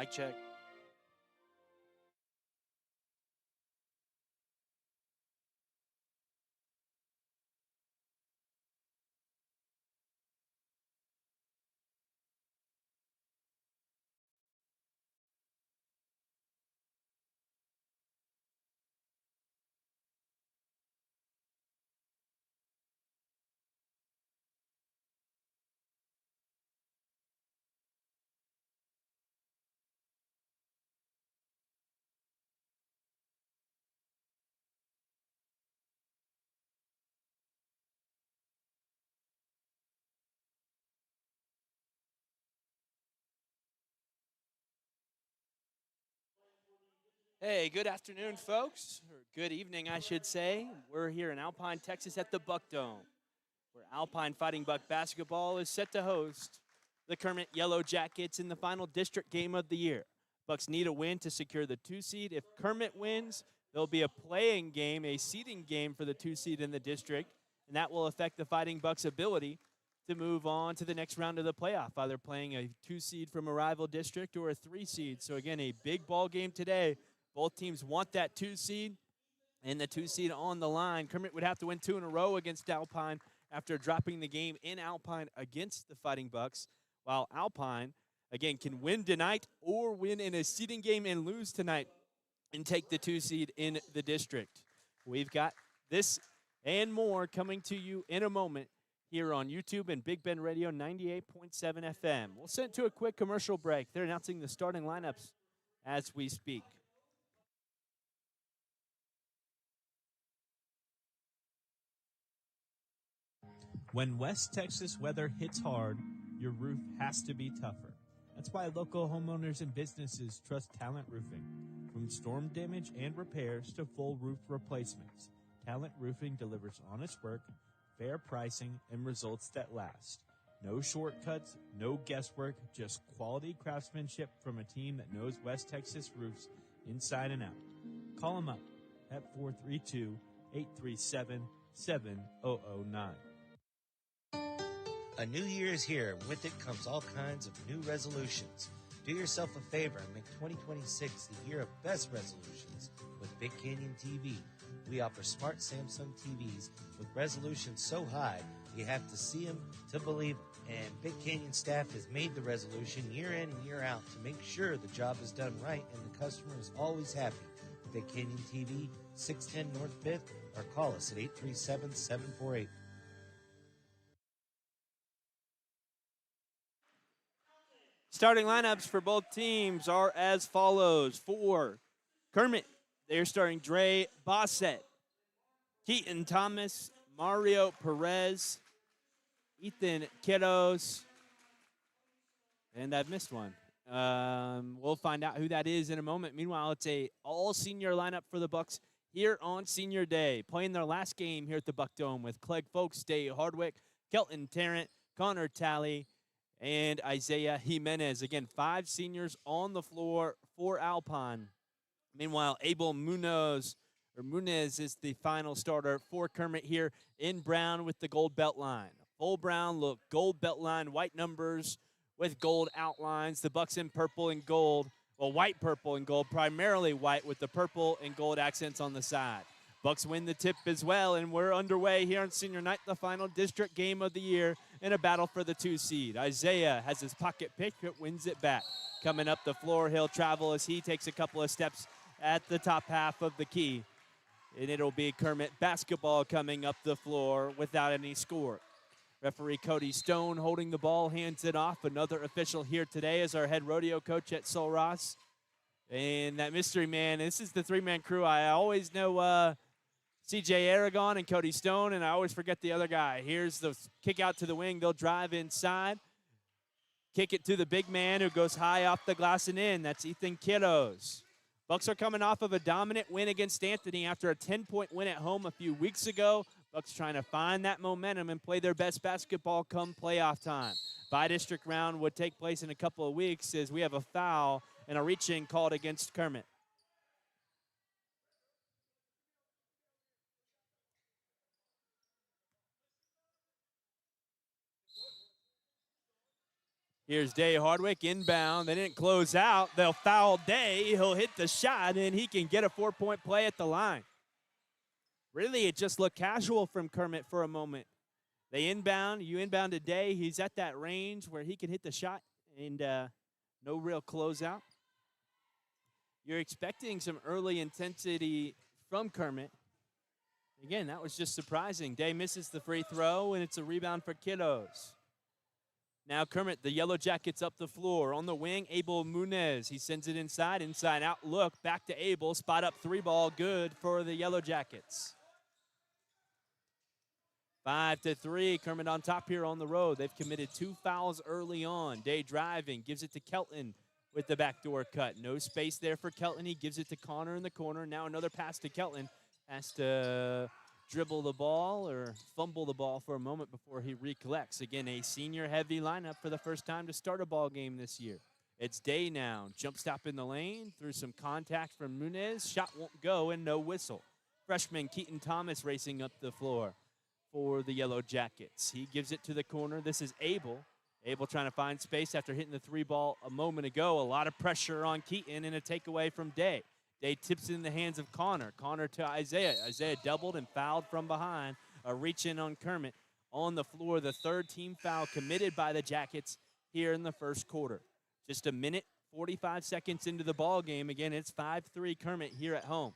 Mic check. Hey, good afternoon, folks, or good evening, I should say. We're here in Alpine, Texas at the Buck Dome, where Alpine Fighting Buck basketball is set to host the Kermit Yellow Jackets in the final district game of the year. Bucks need a win to secure the 2 seed. If Kermit wins, there'll be a playing game, a seeding game for the 2 seed in the district, and that will affect the Fighting Bucks' ability to move on to the next round of the playoff, either playing a 2 seed from a rival district or a 3 seed. So again, a big ball game today. Both teams want that 2 seed, and the 2 seed on the line. Kermit would have to win 2 in a row against Alpine after dropping the game in Alpine against the Fighting Bucks, while Alpine, again, can win tonight or win in a seeding game and lose tonight and take the 2 seed in the district. We've got this and more coming to you in a moment here on YouTube and Big Bend Radio 98.7 FM. We'll send to a quick commercial break. They're announcing the starting lineups as we speak. When West Texas weather hits hard, your roof has to be tougher. That's why local homeowners and businesses trust Talent Roofing. From storm damage and repairs to full roof replacements, Talent Roofing delivers honest work, fair pricing, and results that last. No shortcuts, no guesswork, just quality craftsmanship from a team that knows West Texas roofs inside and out. Call them up at 432-837-7009. A new year is here, and with it comes all kinds of new resolutions. Do yourself a favor and make 2026 the year of best resolutions with Big Canyon TV. We offer smart Samsung TVs with resolutions so high you have to see them to believe them. And Big Canyon staff has made the resolution year in and year out to make sure the job is done right and the customer is always happy. Big Canyon TV, 610 North 5th, or call us at 837-748. Starting lineups for both teams are as follows. For Kermit, they're starting Dre Bossett, Keaton Thomas, Mario Perez, Ethan Kiddos, and I've missed one. We'll find out who that is in a moment. Meanwhile, it's a all-senior lineup for the Bucks here on Senior Day, playing their last game here at the Buck Dome with Clegg Folks, Dave Hardwick, Kelton Tarrant, Connor Talley, and Isaiah Jimenez. Again, 5 seniors on the floor for Alpine. Meanwhile, Abel Munez is the final starter for Kermit here in brown with the gold belt line. Full brown look, gold belt line, white numbers with gold outlines. The Bucks in purple and gold. Well, white, purple, and gold, primarily white with the purple and gold accents on the side. Bucks win the tip as well, and we're underway here on Senior Night, the final district game of the year in a battle for the 2 seed. Isaiah has his pocket pick, but wins it back. Coming up the floor, he'll travel as he takes a couple of steps at the top half of the key. And it'll be Kermit basketball coming up the floor without any score. Referee Cody Stone holding the ball, hands it off. Another official here today is our head rodeo coach at Sul Ross. And that mystery man, this is the 3-man crew. I always know CJ Aragon and Cody Stone, and I always forget the other guy. Here's the kick out to the wing. They'll drive inside. Kick it to the big man who goes high off the glass and in. That's Ethan Kiddos. Bucks are coming off of a dominant win against Anthony after a 10-point win at home a few weeks ago. Bucks trying to find that momentum and play their best basketball come playoff time. Bi-district round would take place in a couple of weeks as we have a foul and a reach-in called against Kermit. Here's Day Hardwick inbound. They didn't close out. They'll foul Day. He'll hit the shot, and he can get a 4-point play at the line. Really, it just looked casual from Kermit for a moment. They inbound. You inbound to Day. He's at that range where he can hit the shot, and no real closeout. You're expecting some early intensity from Kermit. Again, that was just surprising. Day misses the free throw, and it's a rebound for Kiddos. Now Kermit, the Yellow Jackets up the floor. On the wing, Abel Munez. He sends it inside out, look, back to Abel. Spot up 3-ball, good for the Yellow Jackets. 5-3, Kermit on top here on the road. They've committed 2 fouls early on. Day driving, gives it to Kelton with the backdoor cut. No space there for Kelton. He gives it to Connor in the corner. Now another pass to Kelton. Has to dribble the ball or fumble the ball for a moment before he recollects. Again, a senior-heavy lineup for the first time to start a ball game this year. It's Day now. Jump stop in the lane through some contact from Munez. Shot won't go and no whistle. Freshman Keaton Thomas racing up the floor for the Yellow Jackets. He gives it to the corner. This is Abel. Abel trying to find space after hitting the 3-ball a moment ago. A lot of pressure on Keaton and a takeaway from Day. Day tips it in the hands of Connor. Connor to Isaiah. Isaiah doubled and fouled from behind. A reach in on Kermit on the floor. The 3rd team foul committed by the Jackets here in the first quarter. Just a minute, 45 seconds into the ball game. Again, it's 5-3 Kermit here at home.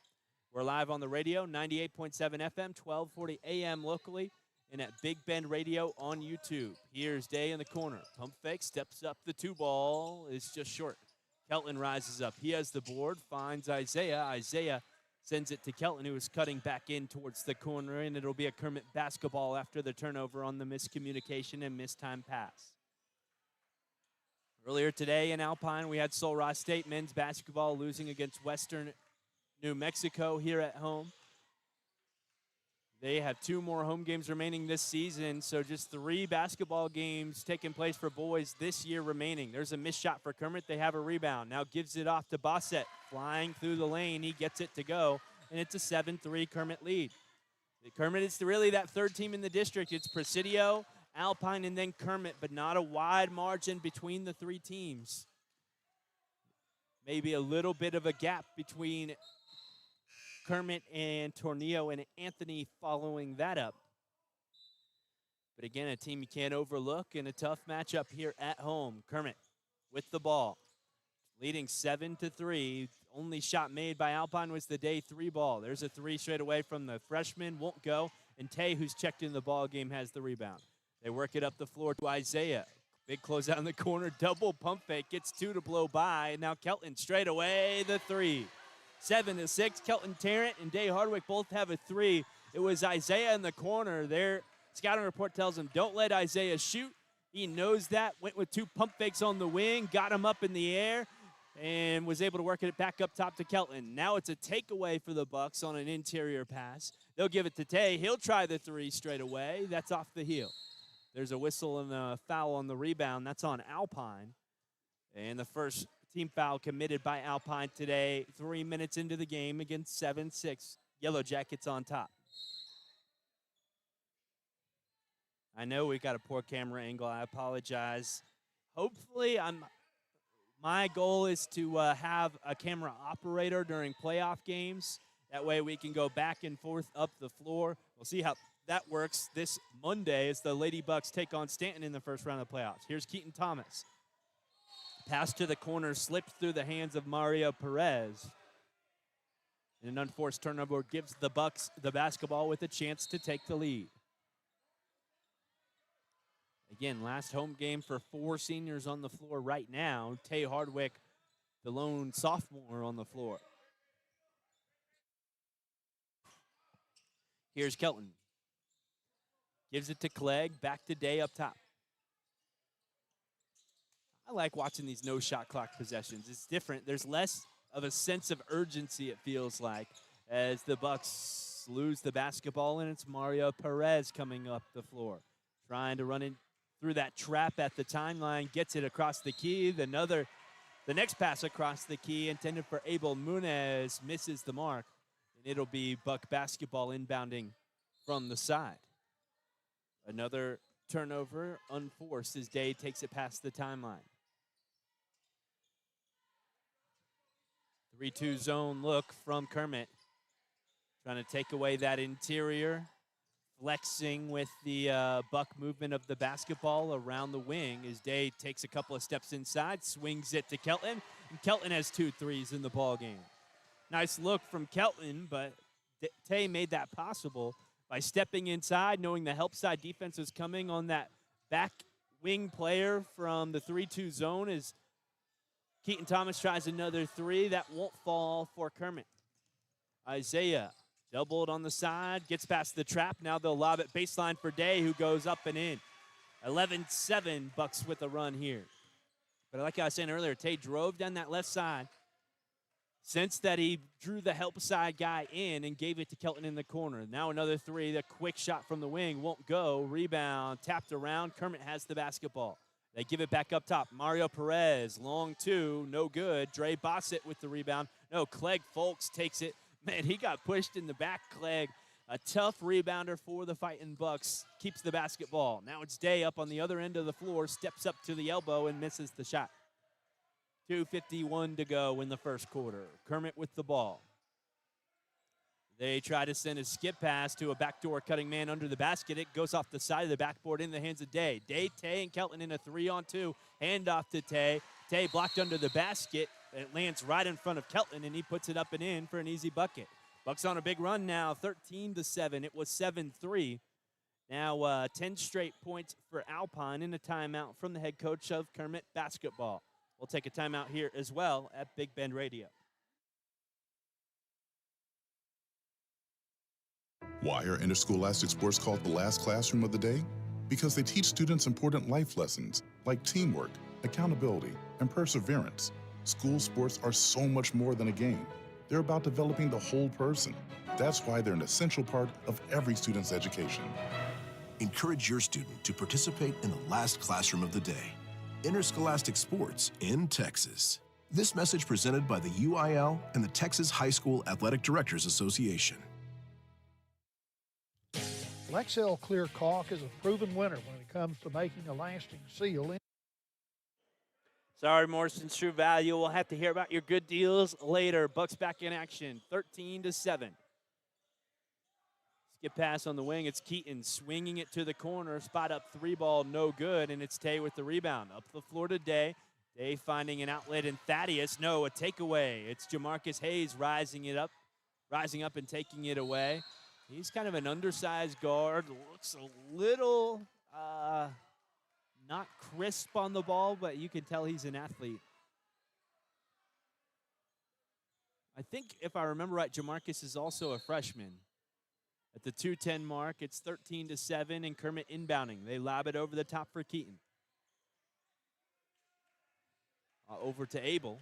We're live on the radio, 98.7 FM, 1240 AM locally, and at Big Bend Radio on YouTube. Here's Day in the corner. Pump fake, steps up the 2-ball. Is just short. Kelton rises up. He has the board, finds Isaiah. Isaiah sends it to Kelton, who is cutting back in towards the corner, and it'll be a Kermit basketball after the turnover on the miscommunication and mistimed pass. Earlier today in Alpine, we had Sul Ross State men's basketball losing against Western New Mexico here at home. They have 2 more home games remaining this season, so just 3 basketball games taking place for boys this year remaining. There's a missed shot for Kermit. They have a rebound. Now gives it off to Bossett. Flying through the lane, he gets it to go, and it's a 7-3 Kermit lead. Kermit is really that 3rd team in the district. It's Presidio, Alpine, and then Kermit, but not a wide margin between the 3 teams. Maybe a little bit of a gap between Kermit and Tornillo and Anthony following that up. But again, a team you can't overlook and a tough matchup here at home. Kermit with the ball, leading 7-3. Only shot made by Alpine was the Day 3-ball. There's a 3 straight away from the freshman, won't go. And Tay, who's checked in the ball game, has the rebound. They work it up the floor to Isaiah. Big closeout in the corner, double pump fake, gets 2 to blow by. And now Kelton straight away, the 3. 7-6, Kelton Tarrant and Day Hardwick both have a 3. It was Isaiah in the corner. Their scouting report tells him, don't let Isaiah shoot. He knows that, went with 2 pump fakes on the wing, got him up in the air, and was able to work it back up top to Kelton. Now it's a takeaway for the Bucks on an interior pass. They'll give it to Tay. He'll try the 3 straight away. That's off the heel. There's a whistle and a foul on the rebound. That's on Alpine. And the first team foul committed by Alpine today, 3 minutes into the game against 7-6. Yellow Jackets on top. I know we got a poor camera angle. I apologize. Hopefully, my goal is to have a camera operator during playoff games. That way we can go back and forth up the floor. We'll see how that works this Monday as the Lady Bucks take on Stanton in the first round of the playoffs. Here's Keaton Thomas. Pass to the corner, slips through the hands of Mario Perez. And an unforced turnover gives the Bucks the basketball with a chance to take the lead. Again, last home game for 4 seniors on the floor right now. Tay Hardwick, the lone sophomore on the floor. Here's Kelton. Gives it to Clegg, back to Day up top. I like watching these no shot clock possessions. It's different. There's less of a sense of urgency, it feels like, as the Bucks lose the basketball, and it's Mario Perez coming up the floor, trying to run in through that trap at the timeline, gets it across the key. The next pass across the key intended for Abel Munez misses the mark, and it'll be Buck basketball inbounding from the side. Another turnover unforced as Day takes it past the timeline. 3-2 zone look from Kermit. Trying to take away that interior. Flexing with the buck movement of the basketball around the wing as Day takes a couple of steps inside, swings it to Kelton, and Kelton has 2 threes in the ball game. Nice look from Kelton, but Tay made that possible by stepping inside, knowing the help side defense was coming on that back wing player from the 3-2 zone as Keaton Thomas tries another 3. That won't fall for Kermit. Isaiah doubled on the side, gets past the trap. Now they'll lob it baseline for Day, who goes up and in. 11-7 Bucks with a run here. But like I was saying earlier, Tay drove down that left side. Sensed that he drew the help side guy in and gave it to Kelton in the corner. Now another 3. The quick shot from the wing won't go. Rebound tapped around. Kermit has the basketball. They give it back up top. Mario Perez, long 2, no good. Dre Bossett with the rebound. No, Clegg Folks takes it. Man, he got pushed in the back, Clegg. A tough rebounder for the Fighting Bucks. Keeps the basketball. Now it's Day up on the other end of the floor. Steps up to the elbow and misses the shot. 2:51 to go in the first quarter. Kermit with the ball. They try to send a skip pass to a backdoor cutting man under the basket. It goes off the side of the backboard in the hands of Day. Day, Tay, and Kelton in a 3-on-2. Handoff to Tay. Tay blocked under the basket. It lands right in front of Kelton, and he puts it up and in for an easy bucket. Bucks on a big run now, 13-7. It was 7-3. Now 10 straight points for Alpine in a timeout from the head coach of Kermit basketball. We'll take a timeout here as well at Big Bend Radio. Why are interscholastic sports called the last classroom of the day? Because they teach students important life lessons like teamwork, accountability, and perseverance. School sports are so much more than a game. They're about developing the whole person. That's why they're an essential part of every student's education. Encourage your student to participate in the last classroom of the day. Interscholastic sports in Texas. This message presented by the UIL and the Texas High School Athletic Directors Association. Lexel Clear Caulk is a proven winner when it comes to making a lasting seal. Sorry, Morrison's True Value. We'll have to hear about your good deals later. Bucks back in action, 13-7. Skip pass on the wing. It's Keaton swinging it to the corner. Spot up 3 ball, no good, and it's Tay with the rebound. Up the floor to Day. Day finding an outlet in Thaddeus. No, a takeaway. It's Jamarcus Hayes rising up and taking it away. He's kind of an undersized guard. Looks a little not crisp on the ball, but you can tell he's an athlete. I think if I remember right, Jamarcus is also a freshman. At the 2:10 mark, it's 13-7, and Kermit inbounding. They lob it over the top for Keaton. Over to Abel.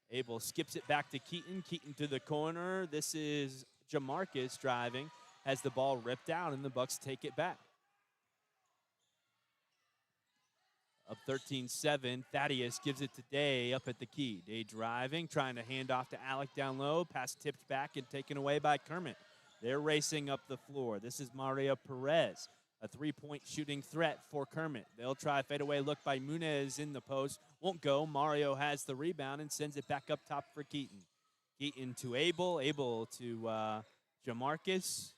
Abel skips it back to Keaton. Keaton to the corner. This is Jamarcus driving. Has the ball ripped out, and the Bucks take it back. Up 13-7, Thaddeus gives it to Day up at the key. Day driving, trying to hand off to Alec down low. Pass tipped back and taken away by Kermit. They're racing up the floor. This is Mario Perez, a 3-point shooting threat for Kermit. They'll try a fadeaway look by Munez in the post. Won't go. Mario has the rebound and sends it back up top for Keaton. Keaton to Abel. Abel to Jamarcus.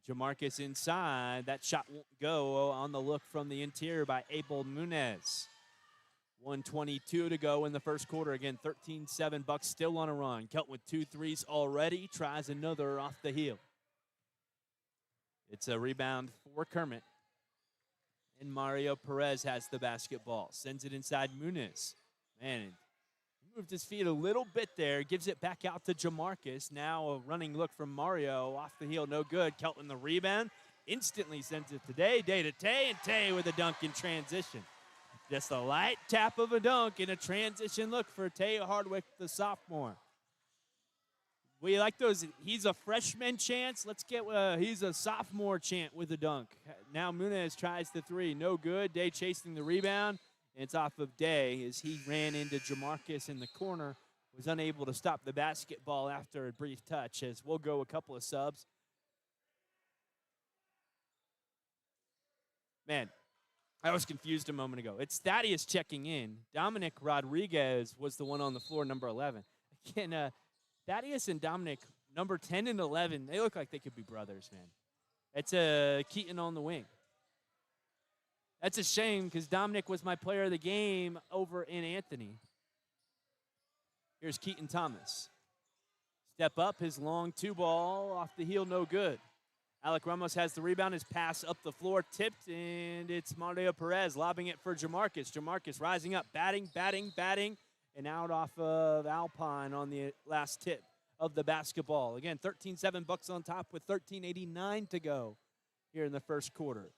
Jamarcus inside. That shot won't go on the look from the interior by Abel Munez. 1:22 to go in the first quarter. Again, 13-7, Bucks still on a run. Kelton with 2 threes already. Tries another off the heel. It's a rebound for Kermit. And Mario Perez has the basketball. Sends it inside Munez. Man, he moved his feet a little bit there. Gives it back out to Jamarcus. Now a running look from Mario. Off the heel, no good. Kelton the rebound. Instantly sends it to Day. Day to Tay, and Tay with a dunk in transition. Just a light tap of a dunk in a transition look for Tay Hardwick, the sophomore. We like those. He's a freshman chance. Let's get he's a sophomore chant with a dunk. Now Munez tries the 3. No good. Day chasing the rebound. And it's off of Day as he ran into Jamarcus in the corner. Was unable to stop the basketball after a brief touch, as we'll go a couple of subs. Man, I was confused a moment ago. It's Thaddeus checking in. Dominic Rodriguez was the one on the floor, number 11. Again, Thaddeus and Dominic, number 10 and 11, they look like they could be brothers, man. It's Keaton on the wing. That's a shame because Dominic was my player of the game over in Anthony. Here's Keaton Thomas. Step up, his long 2-ball off the heel, no good. Alec Ramos has the rebound, his pass up the floor, tipped, and it's Mario Perez lobbing it for Jamarcus. Jamarcus rising up, batting, and out off of Alpine on the last tip of the basketball. Again, 13-7 Bucks on top with 13:89 to go here in the first quarter.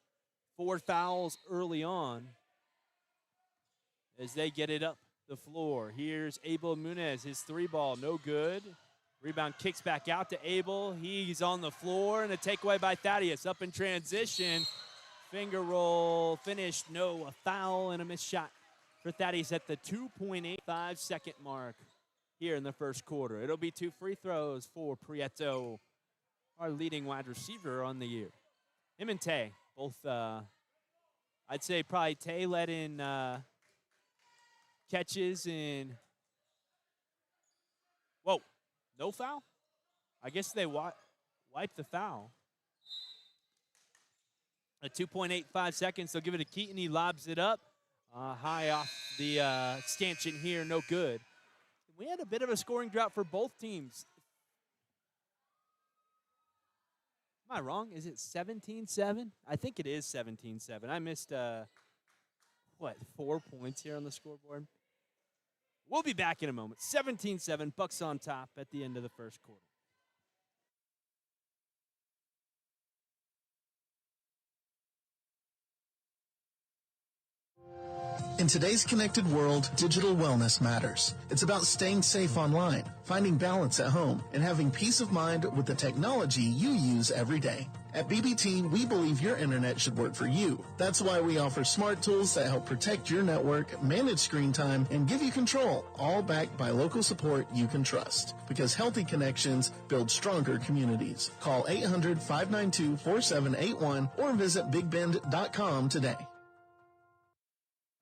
4 fouls early on as they get it up the floor. Here's Abel Munez, his 3-ball, no good. Rebound kicks back out to Abel. He's on the floor, and a takeaway by Thaddeus. Up in transition. Finger roll finished. No, a foul and a missed shot for Thaddeus at the 2.85-second mark here in the first quarter. It'll be 2 free throws for Prieto, our leading wide receiver on the year. Him and Tay, both, I'd say probably Tay led in catches and, whoa. No foul? I guess they wiped the foul. At 2.85 seconds, they'll give it to Keaton. He lobs it up. High off the stanchion here, no good. We had a bit of a scoring drought for both teams. Am I wrong? Is it 17-7? I think it is 17-7. I missed, 4 points here on the scoreboard? We'll be back in a moment. 17-7, Bucks on top at the end of the first quarter. In today's connected world, digital wellness matters. It's about staying safe online, finding balance at home, and having peace of mind with the technology you use every day. At BBT, we believe your internet should work for you. That's why we offer smart tools that help protect your network, manage screen time, and give you control, all backed by local support you can trust. Because healthy connections build stronger communities. Call 800-592-4781 or visit bigbend.com today.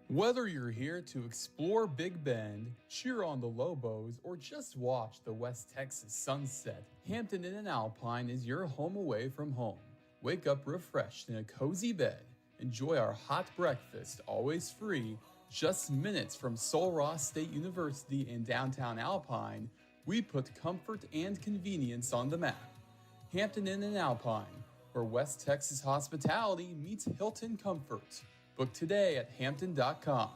Whether you're here to explore Big Bend, cheer on the Lobos, or just watch the West Texas sunset, Hampton Inn and Alpine is your home away from home. Wake up refreshed in a cozy bed. Enjoy our hot breakfast, always free. Just minutes from Sul Ross State University in downtown Alpine, we put comfort and convenience on the map. Hampton Inn and Alpine, where West Texas hospitality meets Hilton comfort. Book today at Hampton.com.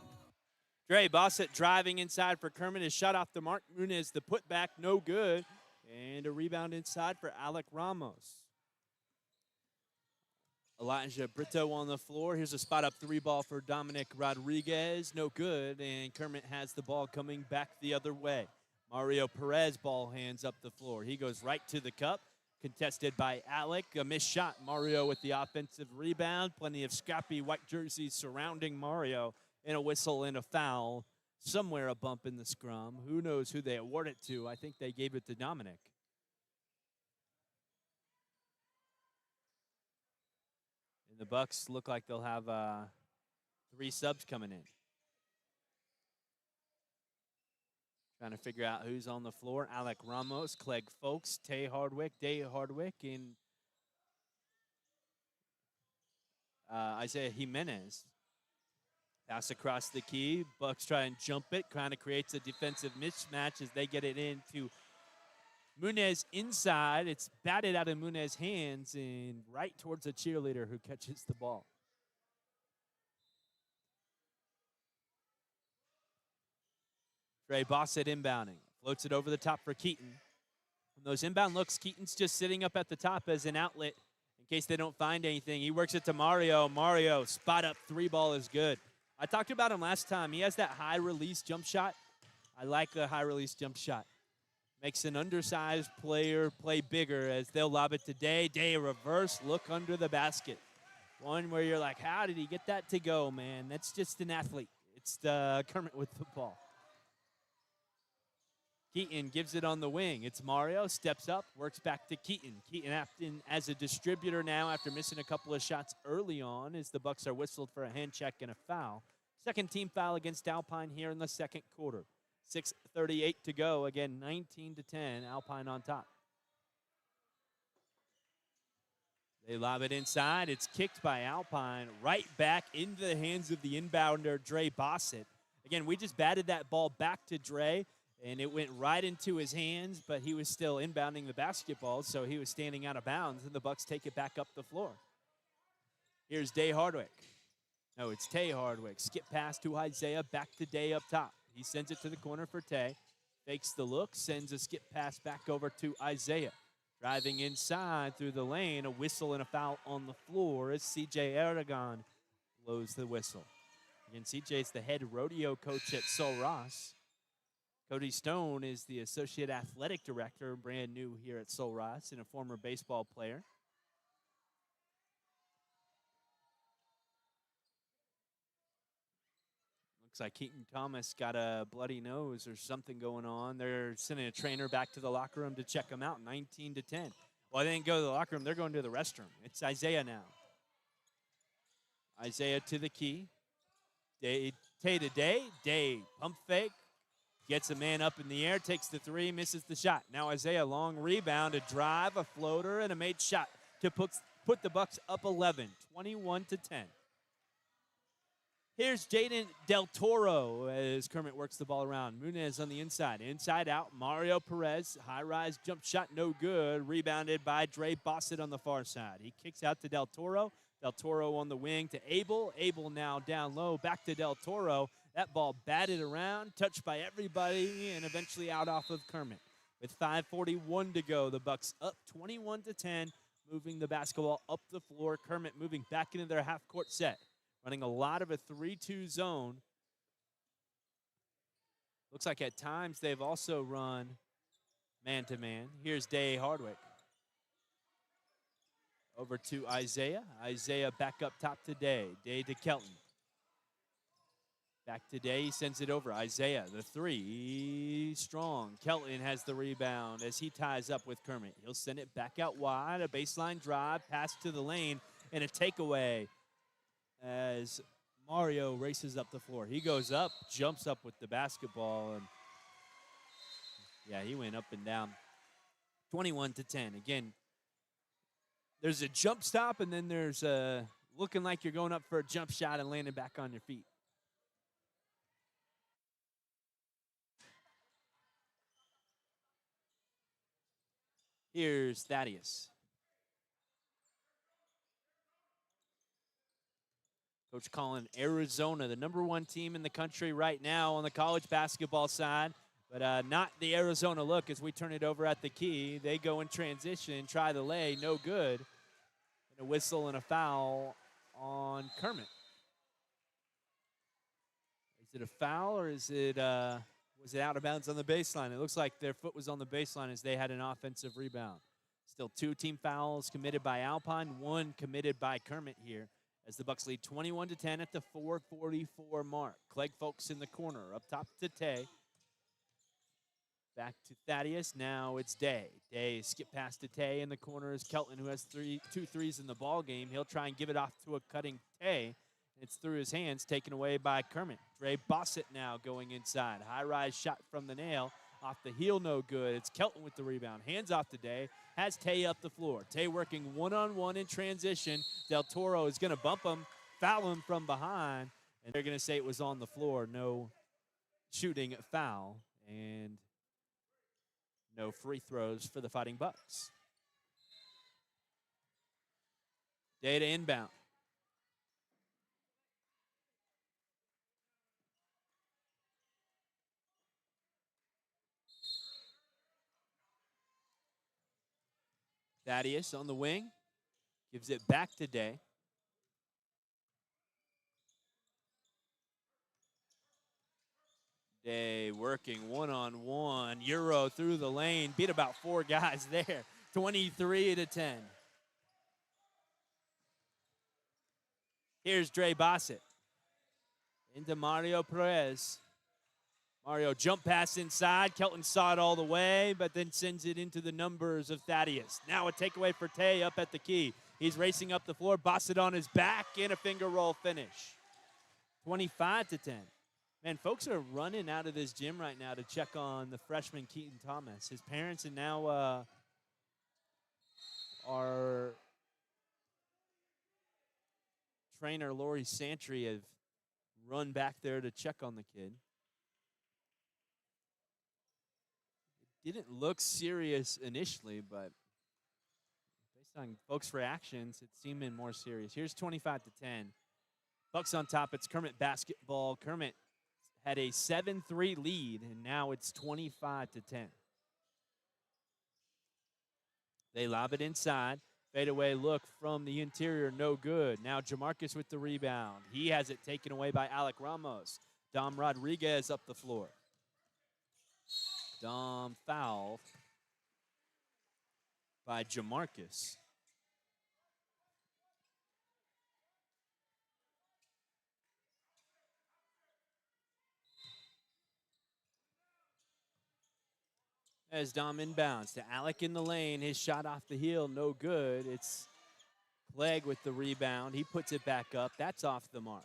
Dre Bossett driving inside for Kermit. His shot off the mark. Munez, the putback, no good. And a rebound inside for Alec Ramos. Elijah Brito on the floor. Here's a spot up 3-ball for Dominic Rodriguez. No good. And Kermit has the ball coming back the other way. Mario Perez ball hands up the floor. He goes right to the cup. Contested by Alec. A missed shot. Mario with the offensive rebound. Plenty of scrappy white jerseys surrounding Mario. And a whistle and a foul. Somewhere a bump in the scrum. Who knows who they award it to? I think they gave it to Dominic. And the Bucks look like they'll have 3 subs coming in. Trying to figure out who's on the floor. Alec Ramos, Clegg Folks, Day Hardwick, and Isaiah Jimenez. Pass across the key. Bucks try and jump it. Kind of creates a defensive mismatch as they get it into Munez inside. It's batted out of Munez's hands and right towards a cheerleader who catches the ball. Trey Bossett inbounding. Floats it over the top for Keaton. From those inbound looks, Keaton's just sitting up at the top as an outlet in case they don't find anything. He works it to Mario. Mario, spot up 3-ball is good. I talked about him last time. He has that high release jump shot. I like the high release jump shot. Makes an undersized player play bigger as they'll lob it to Day. Day reverse look under the basket. One where you're like, how did he get that to go, man? That's just an athlete. It's Kermit with the ball. Keaton gives it on the wing. It's Mario, steps up, works back to Keaton. Keaton acting as a distributor now after missing a couple of shots early on as the Bucks are whistled for a hand check and a foul. Second team foul against Alpine here in the second quarter. 6:38 to go. Again, 19-10, Alpine on top. They lob it inside. It's kicked by Alpine right back into the hands of the inbounder, Dre Bossett. Again, we just batted that ball back to Dre, and it went right into his hands, but he was still inbounding the basketball, so he was standing out of bounds, and the Bucks take it back up the floor. Here's Day Hardwick. No, it's Tay Hardwick. Skip pass to Isaiah, back to Day up top. He sends it to the corner for Tay. Fakes the look, sends a skip pass back over to Isaiah. Driving inside through the lane, a whistle and a foul on the floor as C.J. Aragon blows the whistle. Again, C.J.'s the head rodeo coach at Sul Ross. Cody Stone is the associate athletic director, brand new here at Sul Ross, and a former baseball player. Looks like Keaton Thomas got a bloody nose or something going on. They're sending a trainer back to the locker room to check him out, 19-10. Well, they didn't go to the locker room. They're going to the restroom. It's Isaiah now. Isaiah to the key. Tay to Day. Day, pump fake. Gets a man up in the air, takes the three, misses the shot. Now Isaiah, long rebound, a drive, a floater, and a made shot to put the Bucks up 11, 21-10. Here's Jaden Del Toro as Kermit works the ball around. Munez on the inside. Inside out, Mario Perez. High-rise jump shot, no good. Rebounded by Dre Bossett on the far side. He kicks out to Del Toro. Del Toro on the wing to Abel. Abel now down low, back to Del Toro. That ball batted around, touched by everybody, and eventually out off of Kermit. With 5:41 to go, the Bucks up 21-10, moving the basketball up the floor. Kermit moving back into their half-court set. Running a lot of a 3-2 zone. Looks like at times they've also run man-to-man. Here's Day Hardwick. Over to Isaiah. Isaiah back up top to Day. Day to Kelton. Back to Day. He sends it over. Isaiah, the three. Strong. Kelton has the rebound as he ties up with Kermit. He'll send it back out wide. A baseline drive. Pass to the lane. And a takeaway as Mario races up the floor. He goes up, jumps up with the basketball, and yeah, he went up and down. 21-10. Again, there's a jump stop, and then there's a looking like you're going up for a jump shot and landing back on your feet. Here's Thaddeus. Coach calling Arizona the #1 team in the country right now on the college basketball side, but not the Arizona look as we turn it over at the key. They go in transition, try the lay, no good. And a whistle and a foul on Kermit. Is it a foul or is it was it out of bounds on the baseline? It looks like their foot was on the baseline as they had an offensive rebound. Still 2 team fouls committed by Alpine, 1 committed by Kermit here, as the Bucks lead 21-10 at the 4:44 mark. Clegg Folks in the corner, up top to Tay. Back to Thaddeus, now it's Day. Day skip past to Tay, in the corner is Kelton, who has 2 threes in the ball game. He'll try and give it off to a cutting Tay. It's through his hands, taken away by Kermit. Dre Bossett now going inside. High-rise shot from the nail. Off the heel, no good. It's Kelton with the rebound. Hands off to Day. Has Tay up the floor. Tay working one-on-one in transition. Del Toro is going to bump him, foul him from behind. And they're going to say it was on the floor. No shooting foul. And no free throws for the Fighting Bucks. Day to inbound. Thaddeus on the wing. Gives it back to Day. Day working one-on-one. Euro through the lane. Beat about 4 guys there. 23-10. Here's Dre Bossett. Into Mario Perez. Mario jump pass inside. Kelton saw it all the way, but then sends it into the numbers of Thaddeus. Now a takeaway for Tay up at the key. He's racing up the floor, bossed it on his back, and a finger roll finish. 25-10. Man, folks are running out of this gym right now to check on the freshman Keaton Thomas. His parents and now our trainer Lori Santry have run back there to check on the kid. It didn't look serious initially, but based on folks' reactions, it seemed more serious. Here's 25-10. Bucks on top. It's Kermit basketball. Kermit had a 7-3 lead, and now it's 25-10. They lob it inside. Fadeaway look from the interior, no good. Now Jamarcus with the rebound. He has it taken away by Alec Ramos. Dom Rodriguez up the floor. Dom foul by Jamarcus. As Dom inbounds to Alec in the lane. His shot off the heel, no good. It's Clegg with the rebound. He puts it back up. That's off the mark.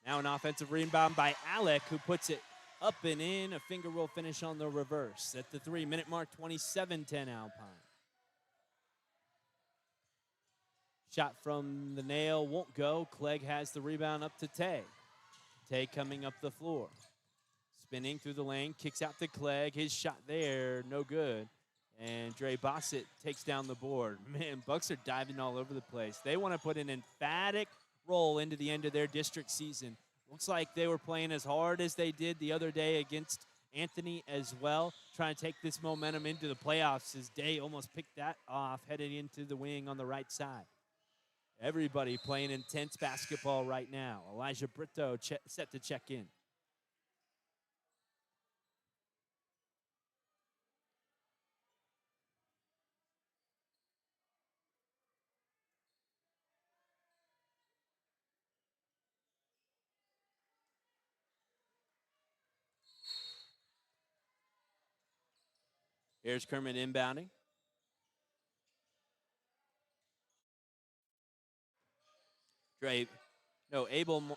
Now an offensive rebound by Alec, who puts it up and in. A finger roll finish on the reverse. At the 3-minute mark, 27-10 Alpine. Shot from the nail won't go. Clegg has the rebound up to Tay. Tay coming up the floor. Spinning through the lane, kicks out to Clegg. His shot there, no good. And Dre Bossett takes down the board. Man, Bucks are diving all over the place. They want to put an emphatic roll into the end of their district season. Looks like they were playing as hard as they did the other day against Anthony as well, trying to take this momentum into the playoffs as Day almost picked that off, headed into the wing on the right side. Everybody playing intense basketball right now. Elijah Brito set to check in. Here's Kermit inbounding. Abel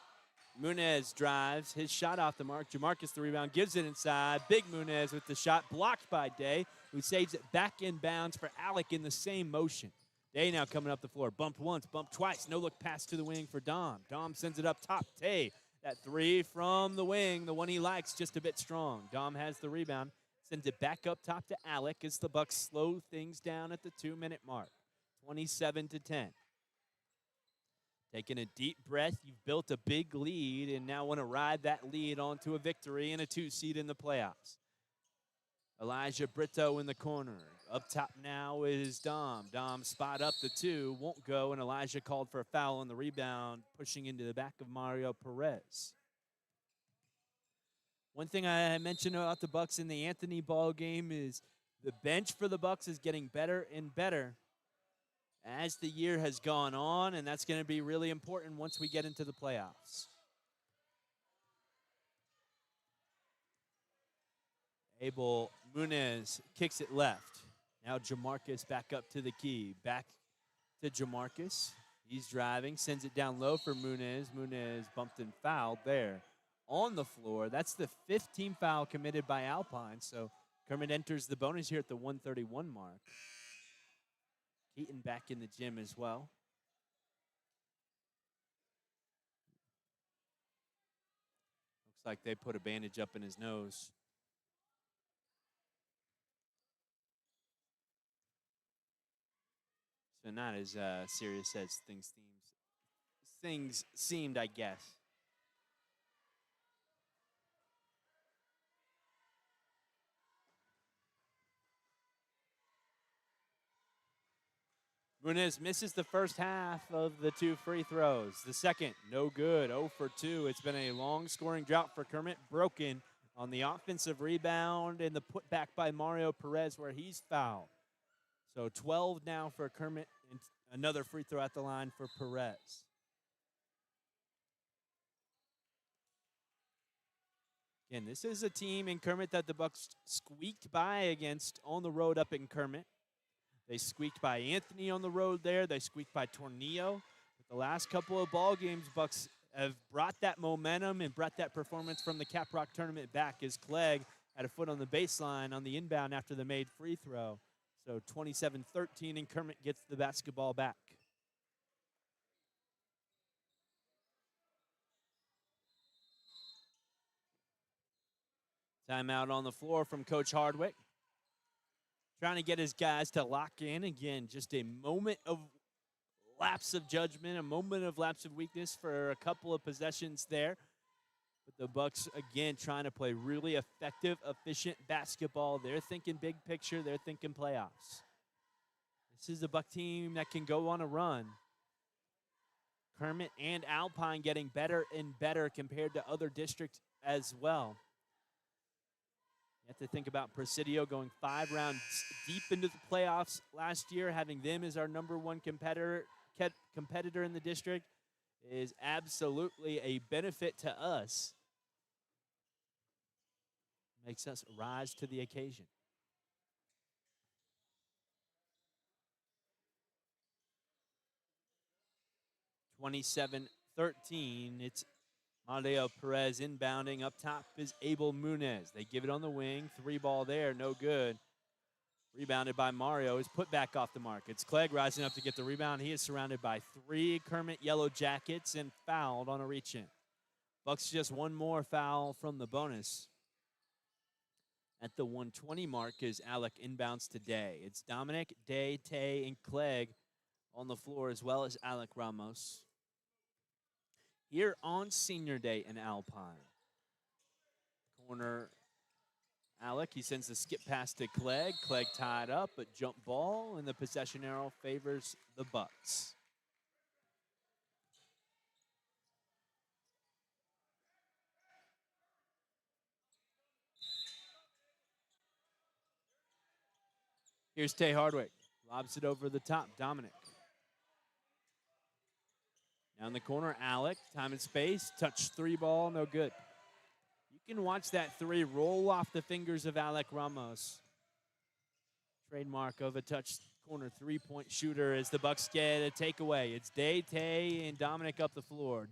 Munez drives. His shot off the mark. Jamarcus the rebound. Gives it inside. Big Munez with the shot. Blocked by Day, who saves it back in bounds for Alec in the same motion. Day now coming up the floor. Bumped once, bumped twice. No look pass to the wing for Dom. Dom sends it up top. Tay, that three from the wing. The one he likes, just a bit strong. Dom has the rebound. Sends it back up top to Alec as the Bucks slow things down at the 2-minute mark. 27-10. Taking a deep breath, you've built a big lead and now want to ride that lead onto a victory and a 2 seed in the playoffs. Elijah Brito in the corner. Up top now is Dom. Dom spot up the 2, won't go, and Elijah called for a foul on the rebound, pushing into the back of Mario Perez. One thing I mentioned about the Bucks in the Anthony ball game is the bench for the Bucks is getting better and better as the year has gone on, and that's going to be really important once we get into the playoffs. Abel Munez kicks it left. Now Jamarcus back up to the key. Back to Jamarcus. He's driving, sends it down low for Munez. Munez bumped and fouled there on the floor. That's the 5th team foul committed by Alpine, so Kermit enters the bonus here at the 131 mark. Keaton back in the gym as well. Looks like they put a bandage up in his nose. So not as serious as things seemed, I guess. Munez misses the first half of the 2 free throws. The second, no good, 0 for 2. It's been a long scoring drought for Kermit, broken on the offensive rebound and the putback by Mario Perez where he's fouled. So 12 now for Kermit and another free throw at the line for Perez. Again, this is a team in Kermit that the Bucks squeaked by against on the road up in Kermit. They squeaked by Anthony on the road there. They squeaked by Tornillo. But the last couple of ball games, Bucks have brought that momentum and brought that performance from the Caprock tournament back as Clegg had a foot on the baseline on the inbound after the made free throw. So 27-13, and Kermit gets the basketball back. Timeout on the floor from Coach Hardwick. Trying to get his guys to lock in. Again, just a moment of lapse of judgment, a moment of lapse of weakness for a couple of possessions there. But the Bucks, again, trying to play really effective, efficient basketball. They're thinking big picture. They're thinking playoffs. This is a Buck team that can go on a run. Kermit and Alpine getting better and better compared to other districts as well. You have to think about Presidio going 5 rounds deep into the playoffs last year. Having them as our #1 competitor in the district is absolutely a benefit to us. Makes us rise to the occasion. (27-13). It's Amadeo Perez inbounding. Up top is Abel Munez. They give it on the wing. 3 ball there, no good. Rebounded by Mario. Is put back off the mark. It's Clegg rising up to get the rebound. He is surrounded by 3 Kermit Yellow Jackets and fouled on a reach-in. Bucks just 1 more foul from the bonus. At the 120 mark is Alec inbounds to Day. It's Dominic, Day, Tay, and Clegg on the floor, as well as Alec Ramos. Here on Senior Day in Alpine. Corner, Alec, he sends the skip pass to Clegg. Clegg tied up, but jump ball, and the possession arrow favors the Bucks. Here's Tay Hardwick. Lobs it over the top. Dominic. Down the corner, Alec. Time and space. Touch 3 ball. No good. You can watch that 3 roll off the fingers of Alec Ramos. Trademark of a touch corner 3-point shooter as the Bucks get a takeaway. It's Day, Tay, and Dominic up the floor.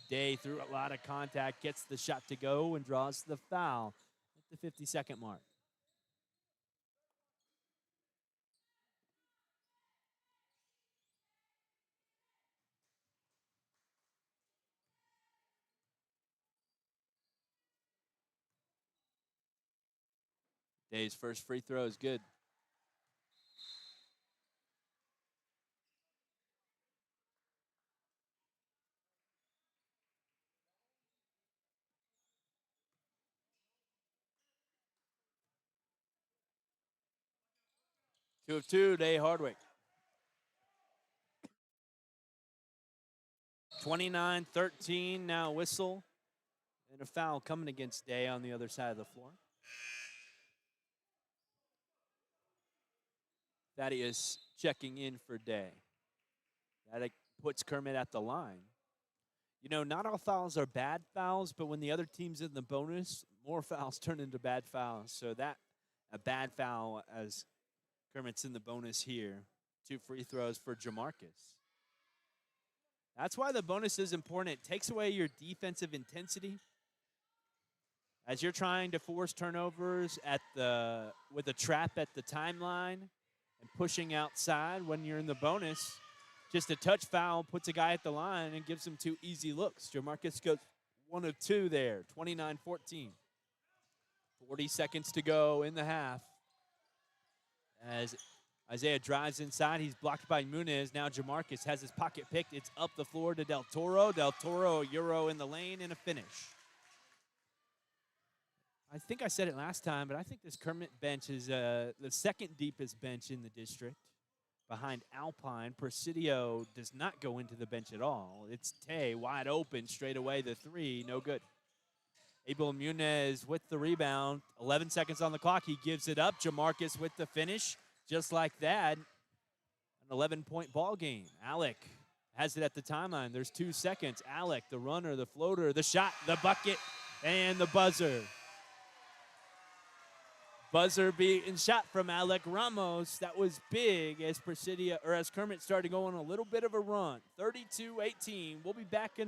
Day through a lot of contact, gets the shot to go, and draws the foul at the 52nd mark. Day's first free throw is good. Two of two, Day Hardwick. 29-13, now whistle. And a foul coming against Day on the other side of the floor. Thaddeus checking in for Day. That puts Kermit at the line. You know, not all fouls are bad fouls, but when the other team's in the bonus, more fouls turn into bad fouls. So that, a bad foul as Kermit's in the bonus here. 2 free throws for Jamarcus. That's why the bonus is important. It takes away your defensive intensity. As you're trying to force turnovers with a trap at the timeline and pushing outside when you're in the bonus, just a touch foul puts a guy at the line and gives him 2 easy looks. Jamarcus goes 1 of 2 there, 29-14. 40 seconds to go in the half. As Isaiah drives inside, he's blocked by Munez. Now Jamarcus has his pocket picked. It's up the floor to Del Toro. Del Toro, Euro in the lane, and a finish. I think I said it last time, but I think this Kermit bench is the second deepest bench in the district behind Alpine. Presidio does not go into the bench at all. It's Tay wide open straight away, the 3, no good. Abel Munez with the rebound. 11 seconds on the clock. He gives it up. Jamarcus with the finish. Just like that, an 11-point ball game. Alec has it at the timeline. There's 2 seconds. Alec, the runner, the floater, the shot, the bucket. And the buzzer. Buzzer being shot from Alec Ramos. That was big as as Kermit started going a little bit of a run. 32-18. We'll be back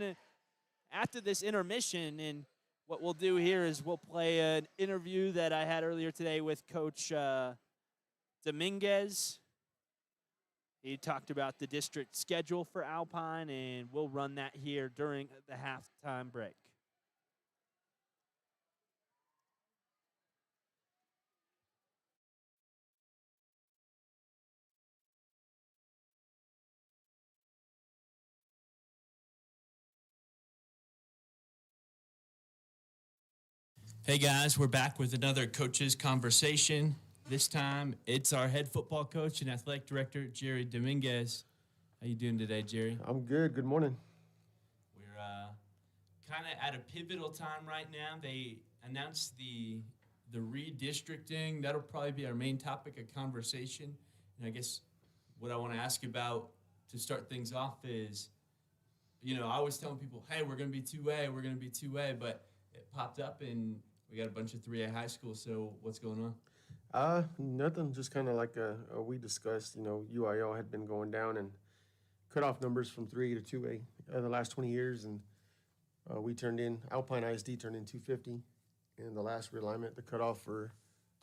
after this intermission, and what we'll do here is we'll play an interview that I had earlier today with Coach Dominguez. He talked about the district schedule for Alpine, and we'll run that here during the halftime break. Hey guys, we're back with another coaches conversation. This time it's our head football coach and athletic director, Jerry Dominguez. How you doing today, Jerry? I'm good. Good morning. We're kind of at a pivotal time right now. They announced the redistricting. That'll probably be our main topic of conversation. And I guess what I want to ask you about to start things off is, I always tell people, hey, we're going to be 2A, but it popped up and we got a bunch of 3A high schools. So what's going on? Nothing. Just kind of like we discussed. UIL had been going down and cut off numbers from 3A to 2A the last 20 years, and Alpine ISD turned in 250, and the last realignment, the cutoff for